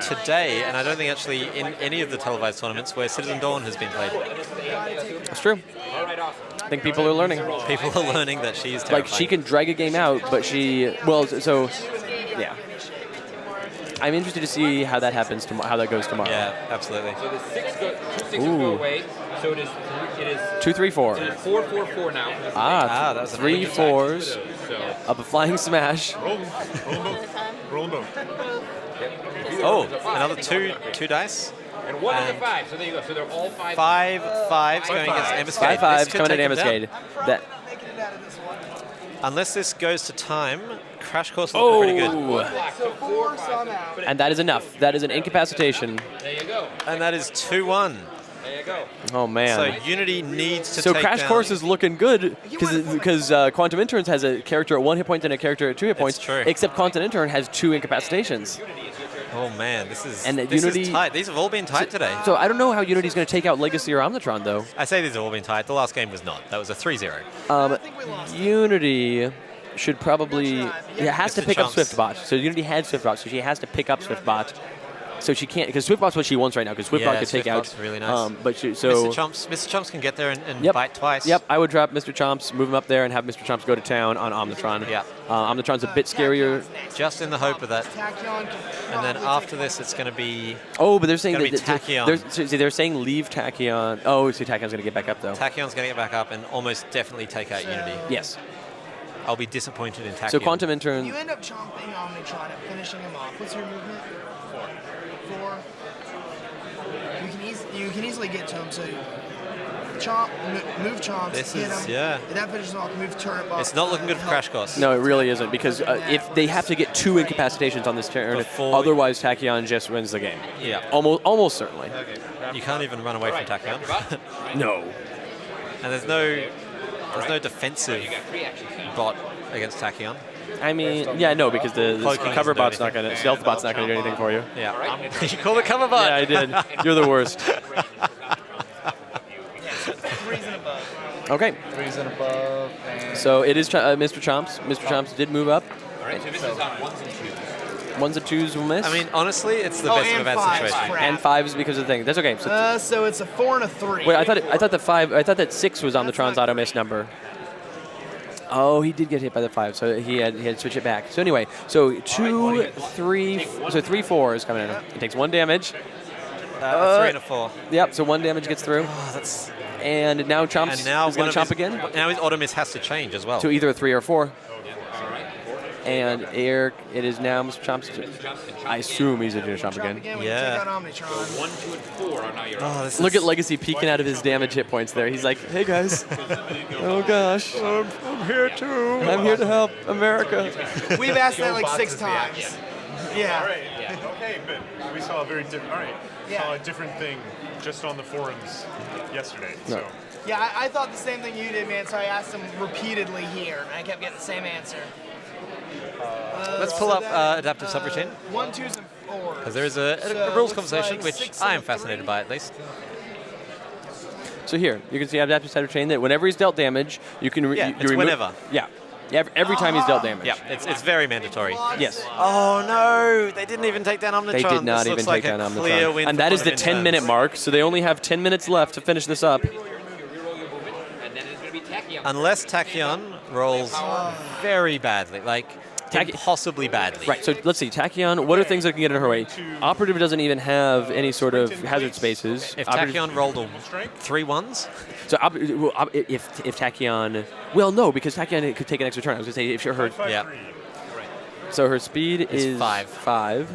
Speaker 1: today, and I don't think actually in any of the televised tournaments where Citizen Dawn has been played.
Speaker 2: That's true. I think people are learning.
Speaker 1: People are learning that she's terrifying.
Speaker 2: Like she can drag a game out, but yeah. I'm interested to see how that happens tomorrow. How that goes tomorrow.
Speaker 1: Yeah, absolutely.
Speaker 3: So the 6 will go away. So it is
Speaker 2: 2, 3, 4.
Speaker 3: 4, 4, 4 now.
Speaker 1: that was a
Speaker 2: 3
Speaker 1: really good
Speaker 2: 4s
Speaker 3: So
Speaker 2: of a flying smash.
Speaker 4: Roll them both.
Speaker 1: Oh, another two dice.
Speaker 3: and 1 is a
Speaker 1: And
Speaker 3: 5. So there you go. So they're all 5.
Speaker 1: 5 5s going against Ambuscade.
Speaker 2: 5
Speaker 1: This
Speaker 2: 5s
Speaker 1: could
Speaker 2: coming at
Speaker 1: take him down.
Speaker 2: Ambuscade. That.
Speaker 5: Making it out of this one.
Speaker 1: Unless this goes to time, Crash Course looks pretty good.
Speaker 2: Oh,
Speaker 5: So 4, so I'm out.
Speaker 2: and that is enough. That is an incapacitation.
Speaker 3: There you go.
Speaker 1: And that is 2-1.
Speaker 3: There you go.
Speaker 2: Oh man.
Speaker 1: So Unity needs to
Speaker 2: So
Speaker 1: take
Speaker 2: Crash
Speaker 1: down.
Speaker 2: Course is looking good because Quantum Interns has a character at 1 hit point and a character at 2 hit points.
Speaker 1: true.
Speaker 2: Except Quantum Intern has 2 incapacitations.
Speaker 1: Oh man, this is
Speaker 2: And
Speaker 1: this
Speaker 2: Unity-
Speaker 1: is tight. These have all been tight today.
Speaker 2: So I don't know how Unity's going to take out Legacy or Omnitron though.
Speaker 1: I say these have all been tight. The last game was not. That was a 3-0.
Speaker 5: I think we lost.
Speaker 2: Unity should probably has to
Speaker 1: Mr.
Speaker 2: pick up
Speaker 1: Chomps.
Speaker 2: Swiftbot. So Unity had Swiftbot, so she has to pick up Swiftbot. So she can't because Swiftbot's what she wants right now because Swiftbot
Speaker 1: Yeah,
Speaker 2: could take out.
Speaker 1: Swiftbot's really nice.
Speaker 2: But so
Speaker 1: Mr. Chomps can get there and
Speaker 2: Yep.
Speaker 1: bite twice.
Speaker 2: Yep, I would drop Mr. Chomps, move him up there, and have Mr. Chomps go to town on Omnitron.
Speaker 1: Yeah.
Speaker 2: Omnitron's a bit scarier.
Speaker 1: Just in the hope of that.
Speaker 5: Tachyon can
Speaker 1: And then
Speaker 5: probably
Speaker 1: after
Speaker 5: take
Speaker 1: this, it's going to be
Speaker 2: Oh, but they're saying
Speaker 1: Gonna
Speaker 2: that
Speaker 1: be Tachyon.
Speaker 2: they're saying leave Tachyon. Oh, so Tachyon's going to get back up though.
Speaker 1: Tachyon's going to get back up and almost definitely take out Unity.
Speaker 2: Yes.
Speaker 1: I'll be disappointed in Tachyon.
Speaker 2: So Quantum Intern.
Speaker 5: You end up chomping Omnitron and finishing him off. What's your movement? 4. You can easily get to him. So chomp, move chomps,
Speaker 1: This
Speaker 5: hit
Speaker 1: is-
Speaker 5: him.
Speaker 1: yeah.
Speaker 5: If that finishes him off, move turret buff.
Speaker 1: It's not looking good for Crash Course.
Speaker 2: No, it really isn't because if they have to get 2 incapacitations on this turn,
Speaker 1: Before-
Speaker 2: otherwise Tachyon just wins the game.
Speaker 1: Yeah.
Speaker 2: Almost certainly.
Speaker 1: You can't even run away from Tachyon.
Speaker 2: No.
Speaker 1: And there's no defensive bot against Tachyon.
Speaker 2: I mean, yeah, no, because the
Speaker 1: Cloaking
Speaker 2: cover
Speaker 1: doesn't do
Speaker 2: bot's not going to, stealth bot's not going to do anything for you.
Speaker 1: Yeah. You call it cover bot.
Speaker 2: Yeah, I did. You're the worst.
Speaker 5: 3s and above.
Speaker 2: Okay.
Speaker 7: 3s and above. And
Speaker 2: So it is Mr. Chomps. Mr. Chomps did move up.
Speaker 3: All right. So this is on 1s and 2s.
Speaker 2: 1s and 2s will miss.
Speaker 1: I mean, honestly, it's the best of a
Speaker 5: and
Speaker 1: bad
Speaker 5: 5s,
Speaker 1: situation.
Speaker 5: crap.
Speaker 2: and 5s because of the thing. That's okay. So
Speaker 5: So it's a 4 and a 3.
Speaker 2: wait, I thought that 6 was on the Tron's auto miss number. Oh, he did get hit by the 5, so he had to switch it back. So anyway, so 2, 3, so 3 4s coming in. It takes 1 damage.
Speaker 1: 3 and a 4.
Speaker 2: Yep, so 1 damage gets through.
Speaker 1: Oh, that's
Speaker 2: And now Chomps
Speaker 1: and now
Speaker 2: is going
Speaker 1: one
Speaker 2: to
Speaker 1: of
Speaker 2: chomp
Speaker 1: his,
Speaker 2: again
Speaker 1: Now his auto miss has to change as well.
Speaker 2: to either a 3 or 4. And Eric, it is now Mr. Chomp's. I assume he's a Junior Chomp again.
Speaker 1: Yeah.
Speaker 3: So 1, 2, and 4 are now your
Speaker 2: Look at Legacy peeking out of his damage hit points there. He's like, hey guys. Oh gosh. I'm here too. I'm here to help America.
Speaker 5: We've asked that like 6 times. Yeah.
Speaker 4: All right. Okay, but we saw a very different. All right.
Speaker 5: Yeah.
Speaker 4: Saw a different thing just on the forums yesterday.
Speaker 2: No.
Speaker 4: So.
Speaker 5: Yeah, I thought the same thing you did, man, so I asked him repeatedly here, and I kept getting the same answer.
Speaker 1: Let's pull up adaptive subroutine.
Speaker 5: 1, 2s, and 4s.
Speaker 1: Because there is a
Speaker 5: So
Speaker 1: rules
Speaker 5: looks
Speaker 1: conversation,
Speaker 5: like
Speaker 1: which
Speaker 5: 6
Speaker 1: I am
Speaker 5: and
Speaker 1: fascinated
Speaker 5: 3.
Speaker 1: by at least.
Speaker 2: So here, you can see adaptive side of chain that whenever he's dealt damage, you can
Speaker 1: it's whenever.
Speaker 2: Yeah. Every time he's dealt damage.
Speaker 1: Yeah, it's very mandatory.
Speaker 2: Yes.
Speaker 1: Oh no, they didn't even take down Omnitron.
Speaker 2: They did not
Speaker 1: This
Speaker 2: even
Speaker 1: looks like
Speaker 2: take down
Speaker 1: a clear
Speaker 2: Omnitron.
Speaker 1: win
Speaker 2: And
Speaker 1: for
Speaker 2: that is the
Speaker 1: Quantum
Speaker 2: 10-minute
Speaker 1: Interns.
Speaker 2: mark, so they only have 10 minutes left to finish this up.
Speaker 3: and then it's going to be Tachyon.
Speaker 1: Unless Tachyon rolls very badly, like impossibly badly.
Speaker 2: Right, so let's see. Tachyon, what are things that can get in her way? Operative doesn't even have any sort of hazard spaces.
Speaker 1: If
Speaker 2: Operative-
Speaker 1: Tachyon rolled 3 1s,
Speaker 2: So if Tachyon, well, no, because Tachyon could take an extra turn. I was going to say if her,
Speaker 1: yeah.
Speaker 2: so her speed is
Speaker 1: 5.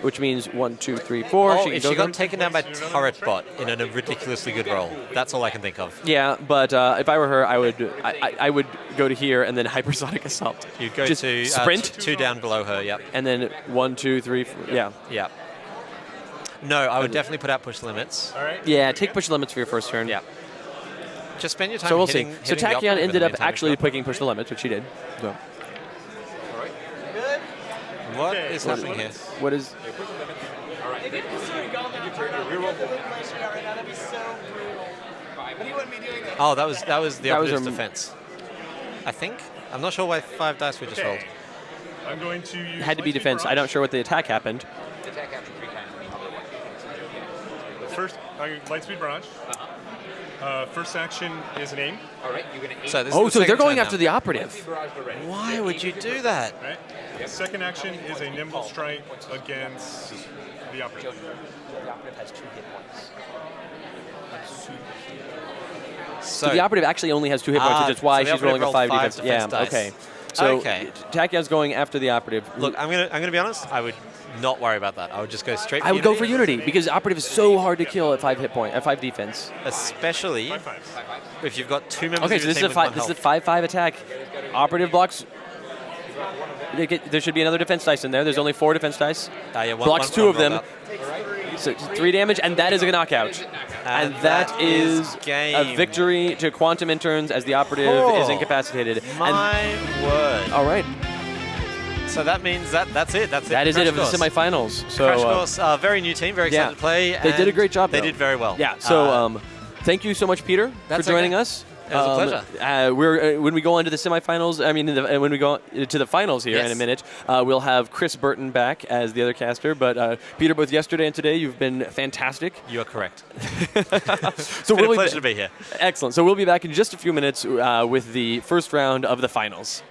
Speaker 2: Which means 1, 2, 3, 4.
Speaker 1: Oh,
Speaker 2: can
Speaker 1: if
Speaker 2: go
Speaker 1: she got
Speaker 2: them.
Speaker 1: taken down by Turret Bot in a ridiculously good roll. That's all I can think of.
Speaker 2: Yeah, but if I were her, I would go to here and then hypersonic assault.
Speaker 1: You'd go
Speaker 2: Just
Speaker 1: to
Speaker 2: sprint,
Speaker 1: 2 down below her, yep.
Speaker 2: and then 1, 2, 3, 4, yeah.
Speaker 1: Yeah. No, I would definitely put out push limits.
Speaker 4: All right.
Speaker 2: Yeah, take push limits for your first turn.
Speaker 1: Yeah. Just spend your time
Speaker 2: So we'll
Speaker 1: hitting,
Speaker 2: see. So
Speaker 1: hitting the
Speaker 2: Tachyon
Speaker 1: operative in
Speaker 2: ended
Speaker 1: the
Speaker 2: up
Speaker 1: meantime,
Speaker 2: actually
Speaker 1: if not.
Speaker 2: picking push the limits, which she did. So
Speaker 1: What
Speaker 4: Okay,
Speaker 1: is
Speaker 4: push
Speaker 1: happening here?
Speaker 2: what is?
Speaker 1: Oh, that was the
Speaker 2: That was
Speaker 1: operative's
Speaker 2: her-
Speaker 1: defense. I think. I'm not sure why 5 dice we just rolled.
Speaker 4: Okay. I'm going to use.
Speaker 2: Had to be
Speaker 4: Lightspeed
Speaker 2: defense. I'm
Speaker 4: Barrage.
Speaker 2: not sure what the attack happened.
Speaker 3: Attack after 3 times.
Speaker 4: First, Lightspeed Barrage. First action is an aim.
Speaker 3: All right, you're going to
Speaker 1: So this
Speaker 2: Oh,
Speaker 1: is the
Speaker 2: so they're
Speaker 1: second
Speaker 2: going
Speaker 1: turn
Speaker 2: after
Speaker 1: now.
Speaker 2: the operative.
Speaker 3: barrage already.
Speaker 1: Why would you do that?
Speaker 4: Right. Second action is a nimble strike against the operative.
Speaker 2: So the operative actually only has 2 hit points, which is why
Speaker 1: so the
Speaker 2: she's rolling a
Speaker 1: operative
Speaker 2: 5
Speaker 1: rolled
Speaker 2: defense. Yeah,
Speaker 1: dice.
Speaker 2: okay. So
Speaker 1: Okay.
Speaker 2: Tachyon's going after the operative.
Speaker 1: Look, I'm gonna be honest. I would not worry about that. I would just go straight. For
Speaker 2: I would go for Unity because operative is so hard to kill at 5 hit point, at 5 defense.
Speaker 1: especially
Speaker 4: 5/5.
Speaker 1: if you've got 2 members.
Speaker 2: Okay,
Speaker 1: of
Speaker 2: so
Speaker 1: your
Speaker 2: this is
Speaker 1: team
Speaker 2: a
Speaker 1: with
Speaker 2: 5.
Speaker 1: 1
Speaker 2: This is a
Speaker 1: health.
Speaker 2: 5/5 attack. Operative blocks. There should be another defense dice in there. There's only 4 defense dice.
Speaker 1: Yeah,
Speaker 2: Blocks 2 of them.
Speaker 1: rolled
Speaker 2: So 3 damage, and that is a knockout. And that is
Speaker 1: game.
Speaker 2: a victory to Quantum Interns as the operative is incapacitated.
Speaker 1: out. My word.
Speaker 2: All right,
Speaker 1: So that means that's it. That's it.
Speaker 2: that is
Speaker 1: Crash
Speaker 2: it of the
Speaker 1: Course.
Speaker 2: semifinals. So
Speaker 1: Crash Course, very new team, very excited
Speaker 2: yeah.
Speaker 1: to play.
Speaker 2: They did a
Speaker 1: and
Speaker 2: great job,
Speaker 1: They
Speaker 2: though.
Speaker 1: did very well.
Speaker 2: yeah. So thank you so much, Peter, for
Speaker 1: That's
Speaker 2: joining
Speaker 1: okay.
Speaker 2: us.
Speaker 1: It was a pleasure.
Speaker 2: We're when we go on to the semifinals. I mean, when we go to the finals here in a
Speaker 1: Yes.
Speaker 2: minute, we'll have Chris Burton back as the other caster. But Peter, both yesterday and today, you've been fantastic.
Speaker 1: You are correct.
Speaker 2: So
Speaker 1: Been a
Speaker 2: we'll
Speaker 1: pleasure to be here.
Speaker 2: Excellent. So we'll be back in just a few minutes with the first round of the finals.